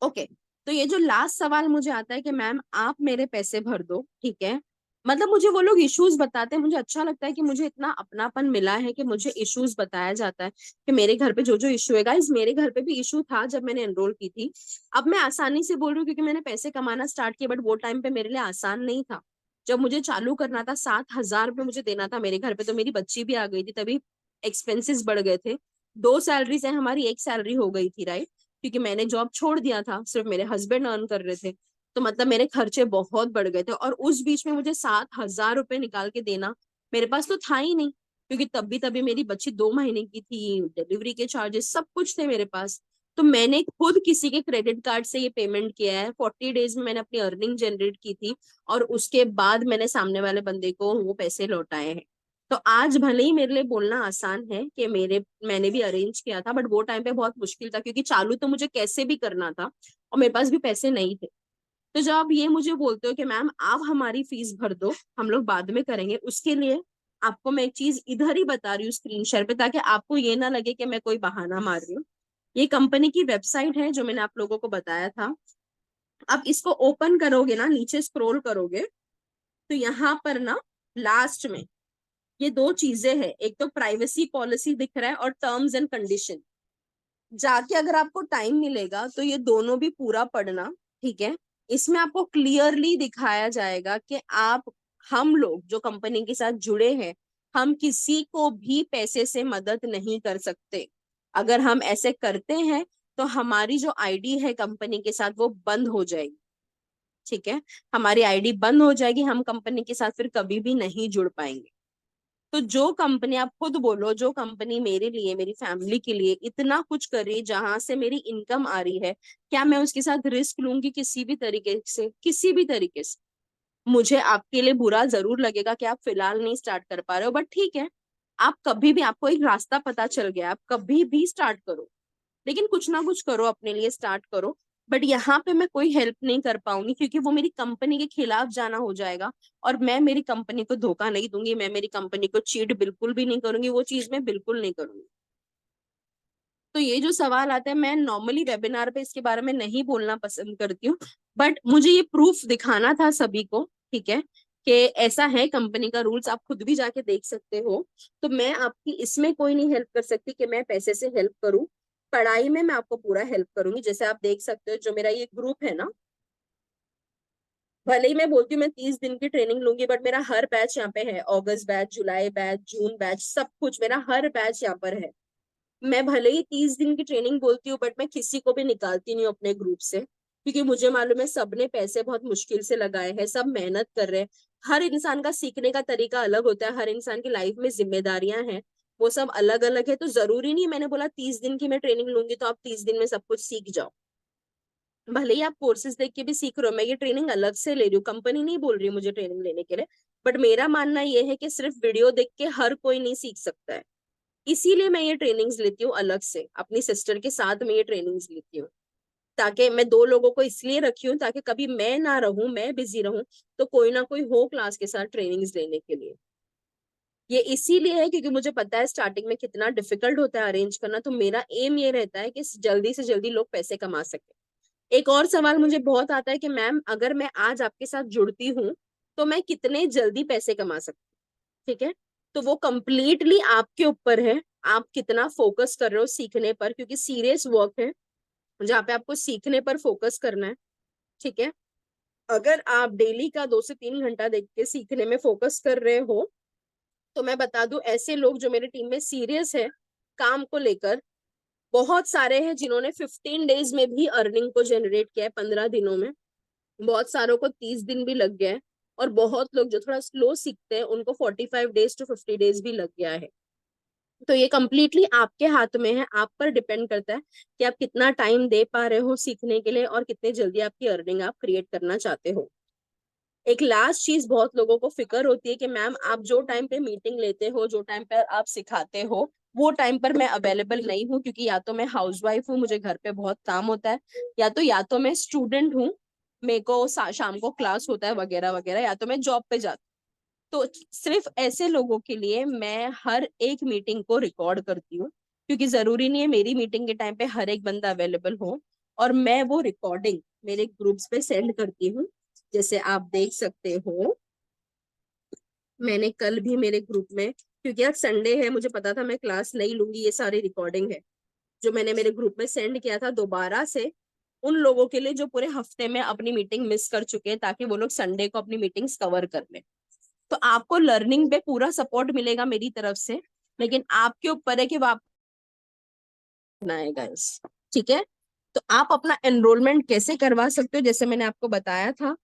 ओके, तो ये जो लास्ट सवाल मुझे आता है कि मैम आप मेरे पैसे भर दो, ठीक है। मतलब मुझे वो लोग इश्यूज बताते हैं, मुझे अच्छा लगता है कि मुझे इतना अपनापन मिला है कि मुझे इश्यूज बताया जाता है कि मेरे घर पे जो जो इशू है। गाइस मेरे घर पे भी इशू था जब मैंने एनरोल की थी। अब मैं आसानी से बोल रही हूँ क्योंकि मैंने पैसे कमाना स्टार्ट किया, बट वो टाइम पे मेरे लिए आसान नहीं था। जब मुझे चालू करना था 7,000 रुपये मुझे देना था मेरे घर पे, तो मेरी बच्ची भी आ गई थी, तभी एक्सपेंसेस बढ़ गए थे। 2 सैलरी से हमारी एक सैलरी हो गई थी, राइट? क्योंकि मैंने जॉब छोड़ दिया था, सिर्फ मेरे हस्बैंड अर्न कर रहे थे। तो मतलब मेरे खर्चे बहुत बढ़ गए थे, और उस बीच में मुझे 7,000 रुपये निकाल के देना मेरे पास तो था ही नहीं, क्योंकि तभी तभी मेरी बच्ची 2 महीने की थी, डिलीवरी के चार्जेस सब कुछ थे मेरे पास। तो मैंने खुद किसी के क्रेडिट कार्ड से ये पेमेंट किया है, 40 डेज में मैंने अपनी अर्निंग जनरेट की थी, और उसके बाद मैंने सामने वाले बंदे को वो पैसे लौटाए हैं। तो आज भले ही मेरे लिए बोलना आसान है कि मैंने भी अरेंज किया था, बट वो टाइम पे बहुत मुश्किल था, क्योंकि चालू तो मुझे कैसे भी करना था और मेरे पास भी पैसे नहीं थे। तो जब आप ये मुझे बोलते हो कि मैम आप हमारी फीस भर दो, हम लोग बाद में करेंगे, उसके लिए आपको मैं एक चीज इधर ही बता रही हूँ स्क्रीन शेयर पे, ताकि आपको ये ना लगे कि मैं कोई बहाना मार रही हूँ। ये कंपनी की वेबसाइट है जो मैंने आप लोगों को बताया था। आप इसको ओपन करोगे ना, नीचे स्क्रॉल करोगे, तो यहाँ पर ना लास्ट में ये दो चीजें हैं, एक तो प्राइवेसी पॉलिसी दिख रहा है और टर्म्स एंड कंडीशन। जाके अगर आपको टाइम मिलेगा तो ये दोनों भी पूरा पढ़ना, ठीक है। इसमें आपको क्लियरली दिखाया जाएगा कि आप, हम लोग जो कंपनी के साथ जुड़े हैं, हम किसी को भी पैसे से मदद नहीं कर सकते। अगर हम ऐसे करते हैं तो हमारी जो आईडी है कंपनी के साथ वो बंद हो जाएगी, ठीक है। हमारी आईडी बंद हो जाएगी, हम कंपनी के साथ फिर कभी भी नहीं जुड़ पाएंगे। तो जो कंपनी, आप खुद बोलो, जो कंपनी मेरे लिए, मेरी फैमिली के लिए इतना कुछ कर रही है, जहां से मेरी इनकम आ रही है, क्या मैं उसके साथ रिस्क लूंगी किसी भी तरीके से? किसी भी तरीके से। मुझे आपके लिए बुरा जरूर लगेगा कि आप फिलहाल नहीं स्टार्ट कर पा रहे हो, बट ठीक है, आप कभी भी, आपको एक रास्ता पता चल गया, आप कभी भी स्टार्ट करो, लेकिन कुछ ना कुछ करो, अपने लिए स्टार्ट करो। बट यहाँ पे मैं कोई हेल्प नहीं कर पाऊंगी, क्योंकि वो मेरी कंपनी के खिलाफ जाना हो जाएगा, और मैं मेरी कंपनी को धोखा नहीं दूंगी, मैं मेरी कंपनी को चीट बिल्कुल भी नहीं करूंगी, वो चीज मैं बिल्कुल नहीं करूंगी। तो ये जो सवाल आता है, मैं नॉर्मली वेबिनार पे इसके बारे में नहीं बोलना पसंद करती हूँ, बट मुझे ये प्रूफ दिखाना था सभी को, ठीक है, कि ऐसा है कंपनी का रूल्स, आप खुद भी जाके देख सकते हो। तो मैं आपकी इसमें कोई नहीं हेल्प कर सकती कि मैं पैसे से हेल्प करूं। पढ़ाई में मैं आपको पूरा हेल्प करूंगी। जैसे आप देख सकते हो, जो मेरा ये ग्रुप है ना, भले ही मैं बोलती हूँ मैं 30 दिन की ट्रेनिंग लूंगी, बट मेरा हर बैच यहाँ पे है, अगस्त बैच, जुलाई बैच, जून बैच, सब कुछ मेरा हर बैच यहाँ पर है। मैं भले ही 30 दिन की ट्रेनिंग बोलती हूँ, बट मैं किसी को भी निकालती नहीं हूँ अपने ग्रुप से, क्योंकि मुझे मालूम है सबने पैसे बहुत मुश्किल से लगाए हैं, सब मेहनत कर रहे हैं। हर इंसान का सीखने का तरीका अलग होता है, हर इंसान की लाइफ में जिम्मेदारियां हैं, वो सब अलग अलग है। तो जरूरी नहीं मैंने बोला 30 दिन की मैं ट्रेनिंग लूंगी तो आप 30 दिन में सब कुछ सीख जाओ। भले ही आप कोर्सेज देख के भी सीख रहे हो, मैं ये ट्रेनिंग अलग से ले रही हूँ, कंपनी नहीं बोल रही मुझे ट्रेनिंग लेने के लिए। बट मेरा मानना ये है कि सिर्फ वीडियो देख के हर कोई नहीं सीख सकता है, इसीलिए मैं ये ट्रेनिंग्स लेती हूँ अलग से, अपनी सिस्टर के साथ मैं ये ट्रेनिंग्स लेती हूँ। ताकि मैं दो लोगों को इसलिए रखी हूँ ताकि कभी मैं ना रहूं, मैं बिजी रहूं, तो कोई ना कोई हो क्लास के साथ ट्रेनिंग्स लेने के लिए। ये इसीलिए है क्योंकि मुझे पता है स्टार्टिंग में कितना डिफिकल्ट होता है अरेंज करना, तो मेरा एम ये रहता है कि जल्दी से जल्दी लोग पैसे कमा सके। एक और सवाल मुझे बहुत आता है कि मैम अगर मैं आज आपके साथ जुड़ती हूँ तो मैं कितने जल्दी पैसे कमा सकती हूँ, ठीक है। तो वो कंप्लीटली आपके ऊपर है, आप कितना फोकस कर रहे हो सीखने पर, क्योंकि सीरियस वर्क है जहाँ पे आपको सीखने पर फोकस करना है, ठीक है। अगर आप डेली का 2 से 3 घंटा देख के सीखने में फोकस कर रहे हो, तो मैं बता दूं, ऐसे लोग जो मेरी टीम में सीरियस है काम को लेकर, बहुत सारे हैं जिन्होंने 15 डेज में भी अर्निंग को जनरेट किया है, 15 दिनों में। बहुत सारों को 30 दिन भी लग गया है, और बहुत लोग जो थोड़ा स्लो सीखते हैं उनको 45 डेज to 50 डेज भी लग गया है। तो ये कम्प्लीटली आपके हाथ में है, आप पर डिपेंड करता है कि आप कितना टाइम दे पा रहे हो सीखने के लिए, और कितने जल्दी आपकी अर्निंग आप क्रिएट करना चाहते हो। एक लास्ट चीज बहुत लोगों को फिक्र होती है कि मैम आप जो टाइम पे मीटिंग लेते हो, जो टाइम पे आप सिखाते हो, वो टाइम पर मैं अवेलेबल नहीं हूँ, क्योंकि या तो मैं हाउसवाइफ हूँ, मुझे घर पे बहुत काम होता है, या तो मैं स्टूडेंट हूँ, मेरे को शाम को क्लास होता है वगैरह वगैरह, या तो मैं जॉब पे जाती हूँ। तो सिर्फ ऐसे लोगों के लिए मैं हर एक मीटिंग को रिकॉर्ड करती हूँ, क्योंकि जरूरी नहीं है मेरी मीटिंग के टाइम पे हर एक बंदा अवेलेबल हो, और मैं वो रिकॉर्डिंग मेरे ग्रुप्स पे सेंड करती हूँ। जैसे आप देख सकते हो, मैंने कल भी मेरे ग्रुप में, क्योंकि आज संडे है, मुझे पता था मैं क्लास नहीं लूंगी, ये सारी रिकॉर्डिंग है जो मैंने मेरे ग्रुप में सेंड किया था दोबारा से, उन लोगों के लिए जो पूरे हफ्ते में अपनी मीटिंग मिस कर चुके हैं, ताकि वो लोग संडे को अपनी मीटिंग्स कवर कर लें। तो आपको लर्निंग पे पूरा सपोर्ट मिलेगा मेरी तरफ से, लेकिन आपके ऊपर है कि वो आप बनाएगा इस, ठीक है। तो आप अपना एनरोलमेंट कैसे करवा सकते हो, जैसे मैंने आपको बताया था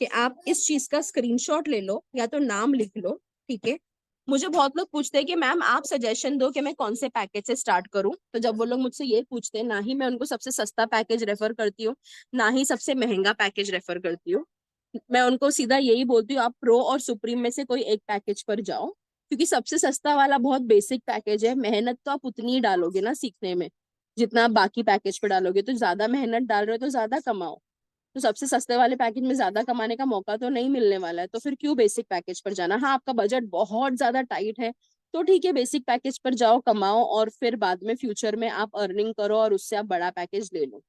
कि आप इस चीज का स्क्रीनशॉट ले लो या तो नाम लिख लो, ठीक है। मुझे बहुत लोग पूछते हैं कि मैम आप सजेशन दो कि मैं कौन से पैकेज से स्टार्ट करूं, तो जब वो लोग मुझसे ये पूछते हैं, ना ही मैं उनको सबसे सस्ता पैकेज रेफर करती हूँ, ना ही सबसे महंगा पैकेज रेफर करती हूँ। मैं उनको सीधा यही बोलती हूँ, आप प्रो और सुप्रीम में से कोई एक पैकेज पर जाओ, क्योंकि सबसे सस्ता वाला बहुत बेसिक पैकेज है, मेहनत तो आप उतनी ही डालोगे ना सीखने में जितना आप बाकी पैकेज पे डालोगे, तो ज्यादा मेहनत डाल रहे हो तो ज्यादा कमाओ। तो सबसे सस्ते वाले पैकेज में ज्यादा कमाने का मौका तो नहीं मिलने वाला है, तो फिर क्यों बेसिक पैकेज पर जाना। हाँ, आपका बजट बहुत ज्यादा टाइट है तो ठीक है, बेसिक पैकेज पर जाओ, कमाओ, और फिर बाद में फ्यूचर में आप अर्निंग करो और उससे आप बड़ा पैकेज ले लो।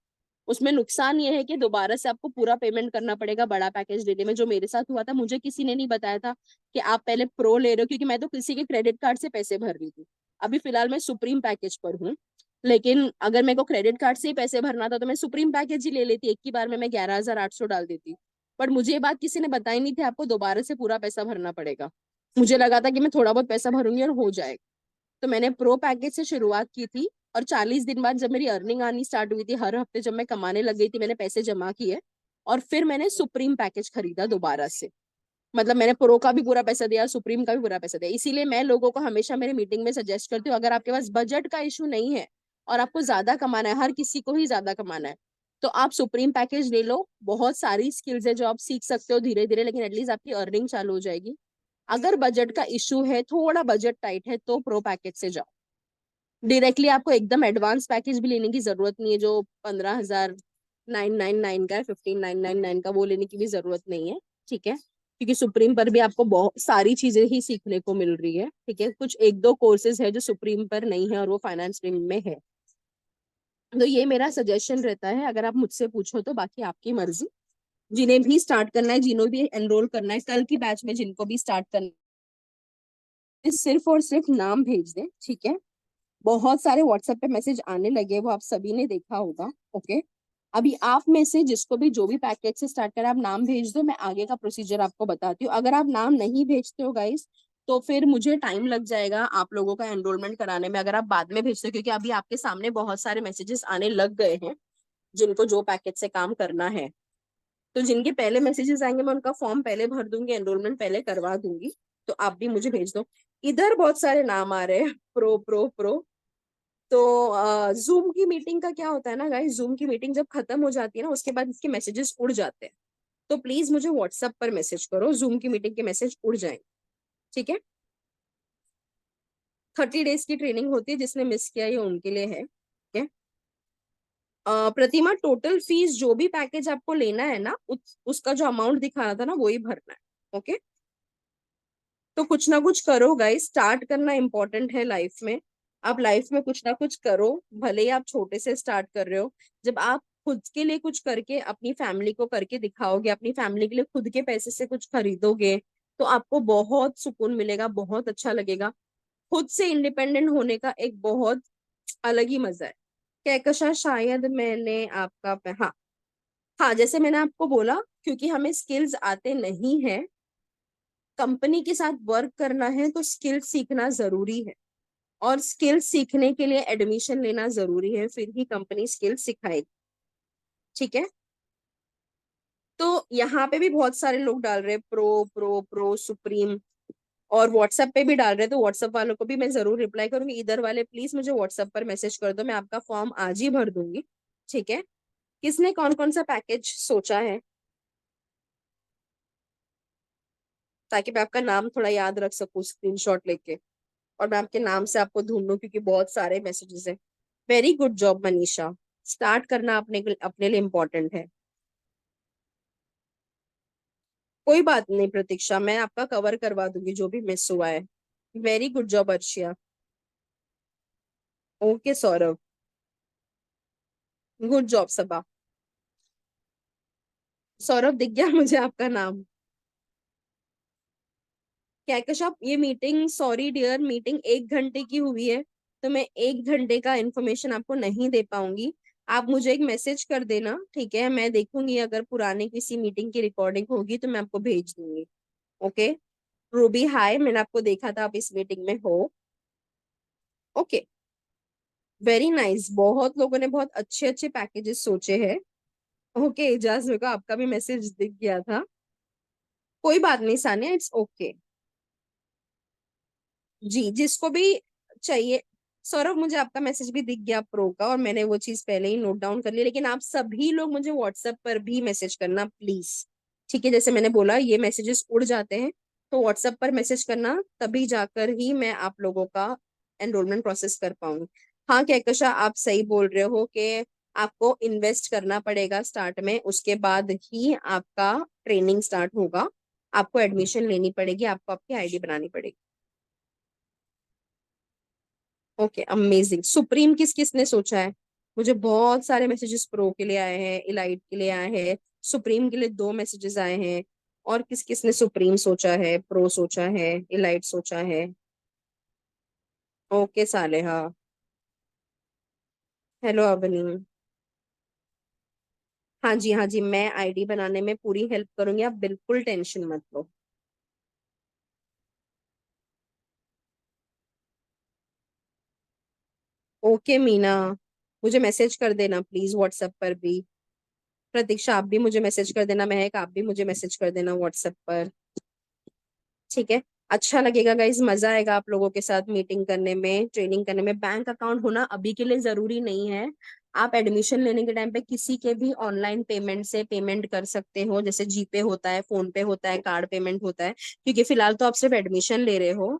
उसमें नुकसान ये है कि दोबारा से आपको पूरा पेमेंट करना पड़ेगा बड़ा पैकेज लेने में, जो मेरे साथ हुआ था। मुझे किसी ने नहीं बताया था कि आप पहले प्रो ले रहे हो, क्योंकि मैं तो किसी के क्रेडिट कार्ड से पैसे भर रही थी। अभी फिलहाल मैं सुप्रीम पैकेज पर हूँ, लेकिन अगर मेरे को क्रेडिट कार्ड से ही पैसे भरना था तो मैं सुप्रीम पैकेज ही ले लेती, एक ही बार में मैं 11,800 डाल देती। पर मुझे ये बात किसी ने बताई नहीं थी, आपको दोबारा से पूरा पैसा भरना पड़ेगा। मुझे लगा था कि मैं थोड़ा बहुत पैसा भरूंगी और हो जाएगा, तो मैंने प्रो पैकेज से शुरुआत की थी। और 40 दिन बाद जब मेरी अर्निंग आनी स्टार्ट हुई थी, हर हफ्ते जब मैं कमाने लग गई थी, मैंने पैसे जमा किए और फिर मैंने सुप्रीम पैकेज खरीदा दोबारा से। मतलब मैंने प्रो का भी पूरा पैसा दिया, सुप्रीम का भी पूरा पैसा दिया। इसीलिए मैं लोगों को हमेशा मेरे मीटिंग में सजेस्ट करती हूँ, अगर आपके पास बजट का इशू नहीं है और आपको ज्यादा कमाना है, हर किसी को ही ज्यादा कमाना है, तो आप सुप्रीम पैकेज ले लो। बहुत सारी स्किल्स है जो आप सीख सकते हो धीरे धीरे, लेकिन एटलीस्ट आपकी अर्निंग चालू हो जाएगी। अगर बजट का इशू है, थोड़ा बजट टाइट है, तो प्रो पैकेज से जाओ डायरेक्टली। आपको एकदम एडवांस पैकेज भी लेने की जरूरत नहीं है जो 15,999 का है, 15,999 का, वो लेने की भी जरूरत नहीं है। ठीक है, क्योंकि सुप्रीम पर भी आपको बहुत सारी चीजें ही सीखने को मिल रही है। ठीक है, कुछ एक दो कोर्सेज है जो सुप्रीम पर नहीं है और वो फाइनेंस स्ट्रीम में है। तो ये मेरा सजेशन रहता है अगर आप मुझसे पूछो तो, बाकी आपकी मर्जी। जिन्हें भी स्टार्ट करना है, जिन्हों भी एनरोल करना है, कल की बैच में जिनको भी स्टार्ट करना है, सिर्फ और सिर्फ नाम भेज दें। ठीक है, बहुत सारे व्हाट्सएप पे मैसेज आने लगे, वो आप सभी ने देखा होगा। ओके, अभी आप में से जिसको भी जो भी पैकेज से स्टार्ट करें, आप नाम भेज दो, मैं आगे का प्रोसीजर आपको बताती हूँ। अगर आप नाम नहीं भेजते हो गाइस, तो फिर मुझे टाइम लग जाएगा आप लोगों का एनरोलमेंट कराने में, अगर आप बाद में भेजते हो, क्योंकि अभी आपके सामने बहुत सारे मैसेजेस आने लग गए हैं जिनको जो पैकेज से काम करना है। तो जिनके पहले मैसेजेस आएंगे मैं उनका फॉर्म पहले भर दूंगी, एनरोलमेंट पहले करवा दूंगी। तो आप भी मुझे भेज दो। इधर बहुत सारे नाम आ रहे हैं, प्रो प्रो प्रो। तो जूम की मीटिंग का क्या होता है ना गाइस, जूम की मीटिंग जब खत्म हो जाती है ना, उसके बाद इसके मैसेजेस उड़ जाते हैं। तो प्लीज मुझे व्हाट्सएप पर मैसेज करो, जूम की मीटिंग के मैसेज उड़ जाएंगे। ठीक है, 30 डेज की ट्रेनिंग होती है, जिसने मिस किया ये उनके लिए है। ठीक है, प्रतिमा टोटल फीस जो भी पैकेज आपको लेना है ना, उसका जो अमाउंट दिखाना था ना, वही भरना है। ओके, तो कुछ ना कुछ करो गाइस, स्टार्ट करना इंपॉर्टेंट है लाइफ में। आप लाइफ में कुछ ना कुछ करो, भले ही आप छोटे से स्टार्ट कर रहे हो। जब आप खुद के लिए कुछ करके अपनी फैमिली को करके दिखाओगे, अपनी फैमिली के लिए खुद के पैसे से कुछ खरीदोगे, तो आपको बहुत सुकून मिलेगा, बहुत अच्छा लगेगा। खुद से इंडिपेंडेंट होने का एक बहुत अलग ही मजा है। कहकशा शायद मैंने आपका हाँ, हाँ, जैसे मैंने आपको बोला, क्योंकि हमें स्किल्स आते नहीं है, कंपनी के साथ वर्क करना है, तो स्किल सीखना जरूरी है। और स्किल सीखने के लिए एडमिशन लेना जरूरी है, फिर ही कंपनी स्किल सिखाएगी। ठीक है, तो यहाँ पे भी बहुत सारे लोग डाल रहे हैं प्रो प्रो प्रो सुप्रीम, और व्हाट्सएप पे भी डाल रहे हैं, तो व्हाट्सएप वालों को भी मैं जरूर रिप्लाई करूंगी। इधर वाले प्लीज मुझे व्हाट्सएप पर मैसेज कर दो, मैं आपका फॉर्म आज ही भर दूंगी। ठीक है, किसने कौन कौन सा पैकेज सोचा है, ताकि मैं आपका नाम थोड़ा याद रख सकूं स्क्रीनशॉट लेके, और मैं आपके नाम से आपको ढूंढूं, क्योंकि बहुत सारे मैसेजेस हैं। Very good job Manisha, start करना अपने लिए इम्पोर्टेंट है। कोई बात नहीं प्रतीक्षा, मैं आपका कवर करवा दूंगी जो भी मिस हुआ है। Very good job Arshia. Okay Saurabh, good job Saba. Saurabh दिख गया मुझे आपका नाम। कहकशाप, ये मीटिंग, सॉरी डियर, मीटिंग 1 घंटे की हुई है, तो मैं 1 घंटे का इंफॉर्मेशन आपको नहीं दे पाऊंगी। आप मुझे एक मैसेज कर देना, ठीक है, मैं देखूंगी अगर पुराने किसी मीटिंग की रिकॉर्डिंग होगी तो मैं आपको भेज दूंगी। ओके, रूबी हाय, मैंने आपको देखा था आप इस मीटिंग में हो। ओके, वेरी नाइस, बहुत लोगों ने बहुत अच्छे अच्छे पैकेजेस सोचे हैं। ओके एजाज, मेरे को आपका भी मैसेज दिख गया था। कोई बात नहीं सानिया, इट्स ओके। जी, जिसको भी चाहिए। सौरभ, मुझे आपका मैसेज भी दिख गया प्रो का, और मैंने वो चीज पहले ही नोट डाउन कर ली, लेकिन आप सभी लोग मुझे व्हाट्सएप पर भी मैसेज करना प्लीज। ठीक है, जैसे मैंने बोला ये मैसेजेस उड़ जाते हैं, तो व्हाट्सएप पर मैसेज करना, तभी जाकर ही मैं आप लोगों का एनरोलमेंट प्रोसेस कर पाऊंगी। हाँ कहकशा, आप सही बोल रहे हो कि आपको इन्वेस्ट करना पड़ेगा स्टार्ट में, उसके बाद ही आपका ट्रेनिंग स्टार्ट होगा। आपको एडमिशन लेनी पड़ेगी, आपको आपकी आईडी बनानी पड़ेगी। Okay, amazing. सुप्रीम किस किसने सोचा है? मुझे बहुत सारे मैसेजेस प्रो के लिए आए हैं, इलाइट के लिए आए हैं, सुप्रीम के लिए 2 मैसेजेस आए हैं। और किस किसने सुप्रीम सोचा है, प्रो सोचा है, इलाइट सोचा है? ओके साले, हाँ। हेलो अवनी। हाँ जी, हाँ जी, मैं आईडी बनाने में पूरी हेल्प करूंगी, आप बिल्कुल टेंशन मत लो। ओके मीना, मुझे मैसेज कर देना प्लीज व्हाट्सएप पर भी। प्रतीक्षा आप भी मुझे मैसेज कर देना, महक आप भी मुझे मैसेज कर देना व्हाट्सएप पर। ठीक है। अच्छा लगेगा गाइज, मजा आएगा आप लोगों के साथ मीटिंग करने में, ट्रेनिंग करने में। बैंक अकाउंट होना अभी के लिए जरूरी नहीं है। आप एडमिशन लेने के टाइम पे किसी के भी ऑनलाइन पेमेंट से पेमेंट कर सकते हो, जैसे जीपे होता है, फोन पे होता है, कार्ड पेमेंट होता है, क्योंकि फिलहाल तो आप सिर्फ एडमिशन ले रहे हो।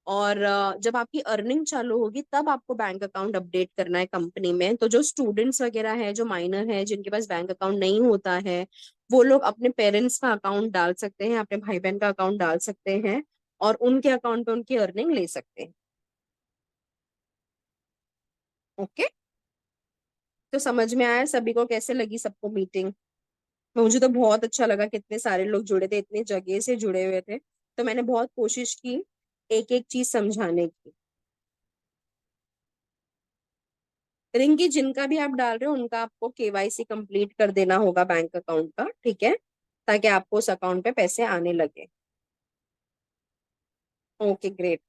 और जब आपकी अर्निंग चालू होगी तब आपको बैंक अकाउंट अपडेट करना है कंपनी में। तो जो स्टूडेंट्स वगैरह है, जो माइनर है, जिनके पास बैंक अकाउंट नहीं होता है, वो लोग अपने पेरेंट्स का अकाउंट डाल सकते हैं, अपने भाई बहन का अकाउंट डाल सकते हैं, और उनके अकाउंट पे उनकी अर्निंग ले सकते हैं। ओके। तो समझ में आया सभी को? कैसे लगी सबको मीटिंग? मुझे तो बहुत अच्छा लगा, कितने सारे लोग जुड़े थे, इतने जगह से जुड़े हुए थे। तो मैंने बहुत कोशिश की एक एक चीज समझाने की। रिंकी, जिनका भी आप डाल रहे हो उनका आपको केवाईसी कंप्लीट कर देना होगा बैंक अकाउंट का, ठीक है, ताकि आपको उस अकाउंट पे पैसे आने लगे। Okay great.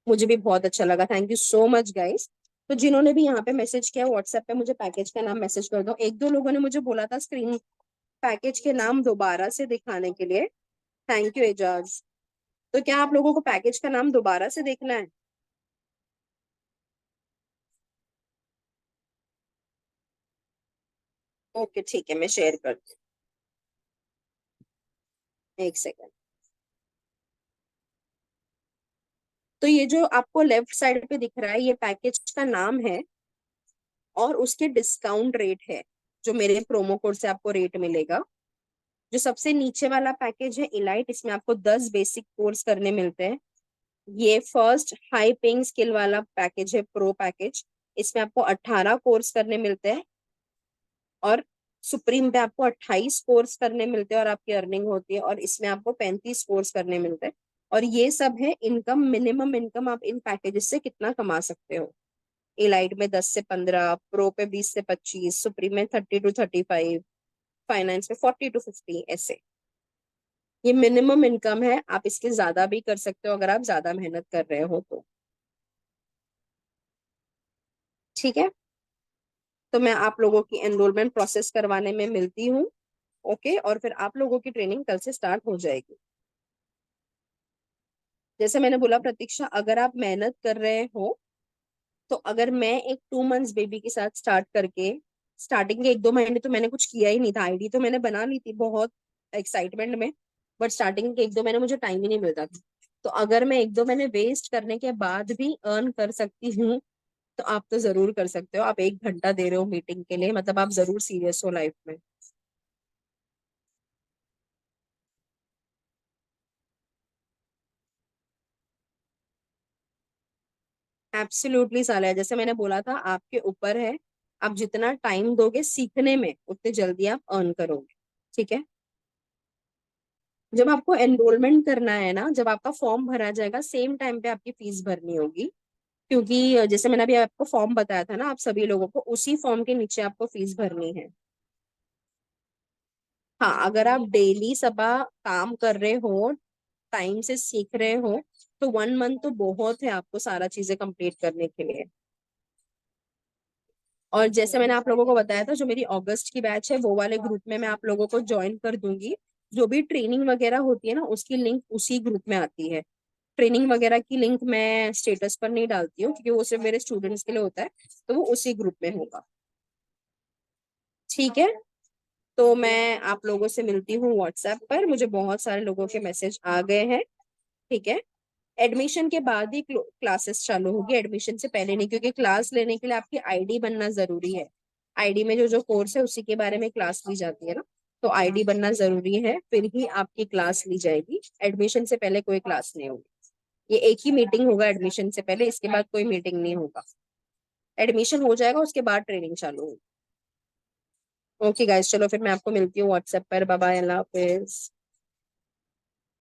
मुझे भी बहुत अच्छा लगा, thank you so much guys. तो जिन्होंने भी यहाँ पे मैसेज किया व्हाट्सएप पे, मुझे पैकेज का नाम मैसेज कर दो। एक दो लोगों ने मुझे बोला था स्क्रीन पैकेज के नाम दोबारा से दिखाने के लिए। Thank you Ejaz. तो क्या आप लोगों को पैकेज का नाम दोबारा से देखना है? ओके ठीक है, मैं शेयर कर दूँ। एक सेकंड। तो ये जो आपको लेफ्ट साइड पे दिख रहा है, ये पैकेज का नाम है और उसके डिस्काउंट रेट है, जो मेरे प्रोमो कोड से आपको रेट मिलेगा। जो सबसे नीचे वाला पैकेज है इलाइट, इसमें आपको 10 बेसिक कोर्स करने मिलते हैं। ये फर्स्ट हाई पेइंग स्किल वाला पैकेज है, प्रो पैकेज। इसमें आपको 18 कोर्स करने मिलते हैं। और सुप्रीम पे आपको 28 कोर्स करने मिलते हैं और आपकी अर्निंग होती है, और इसमें आपको 35 कोर्स करने मिलते हैं। और ये सब है इनकम, मिनिमम इनकम आप इन पैकेजेस से कितना कमा सकते हो। इलाइट में 10 से 15, प्रो पे 20 से 25, सुप्रीम में 30 to 35, फाइनेंस में 40 to 50, ऐसे। ये मिनिमम इनकम है, आप इसके ज्यादा भी कर सकते हो अगर आप ज्यादा मेहनत कर रहे हो तो। ठीक है। तो मैं आप लोगों की एनरोलमेंट प्रोसेस करवाने में मिलती हूँ। ओके, और फिर आप लोगों की ट्रेनिंग कल से स्टार्ट हो जाएगी। जैसे मैंने बोला प्रतीक्षा, अगर आप मेहनत कर रहे हो, तो अगर मैं एक 2 मंथ्स बेबी के साथ स्टार्ट करके, स्टार्टिंग के 1-2 महीने तो मैंने कुछ किया ही नहीं था, आईडी तो मैंने बना ली थी बहुत एक्साइटमेंट में, बट स्टार्टिंग के 1-2 महीने मुझे टाइम ही नहीं मिलता था। तो अगर मैं 1-2 महीने वेस्ट करने के बाद भी अर्न कर सकती हूँ, तो आप तो जरूर कर सकते हो। आप 1 घंटा दे रहे हो मीटिंग के लिए, मतलब आप जरूर सीरियस हो लाइफ में। एब्सोल्युटली साला है, जैसे मैंने बोला था आपके ऊपर है। आप जितना टाइम दोगे सीखने में, उतने जल्दी आप अर्न करोगे। ठीक है। जब आपको एनरोलमेंट करना है ना, जब आपका फॉर्म भरा जाएगा, सेम टाइम पे आपकी फीस भरनी होगी। क्योंकि जैसे मैंने अभी आपको फॉर्म बताया था ना, आप सभी लोगों को उसी फॉर्म के नीचे आपको फीस भरनी है। हाँ, अगर आप डेली सुबह काम कर रहे हो, टाइम से सीख रहे हो, तो 1 मंथ तो बहुत है आपको सारा चीजें कंप्लीट करने के लिए। और जैसे मैंने आप लोगों को बताया था, जो मेरी अगस्त की बैच है, वो वाले ग्रुप में मैं आप लोगों को ज्वाइन कर दूंगी। जो भी ट्रेनिंग वगैरह होती है ना, उसकी लिंक उसी ग्रुप में आती है। ट्रेनिंग वगैरह की लिंक मैं स्टेटस पर नहीं डालती हूँ, क्योंकि वो सिर्फ मेरे स्टूडेंट्स के लिए होता है। तो वो उसी ग्रुप में होगा। ठीक है। तो मैं आप लोगों से मिलती हूँ व्हाट्सएप पर, मुझे बहुत सारे लोगों के मैसेज आ गए हैं। ठीक है। एडमिशन के बाद ही क्लासेस चालू होगी, एडमिशन से पहले नहीं, क्योंकि क्लास लेने के लिए आपकी आईडी बनना जरूरी है। आईडी में जो जो कोर्स है उसी के बारे में क्लास ली जाती है ना, तो आईडी बनना जरूरी है, फिर ही आपकी क्लास ली जाएगी। एडमिशन से पहले कोई क्लास नहीं होगी। ये एक ही मीटिंग होगा एडमिशन से पहले, इसके बाद कोई मीटिंग नहीं होगा। एडमिशन हो जाएगा उसके बाद ट्रेनिंग चालू होगी। ओके गाइस, चलो फिर मैं आपको मिलती हूँ व्हाट्सएप पर। बाय बाय, अल्लाह हाफिज।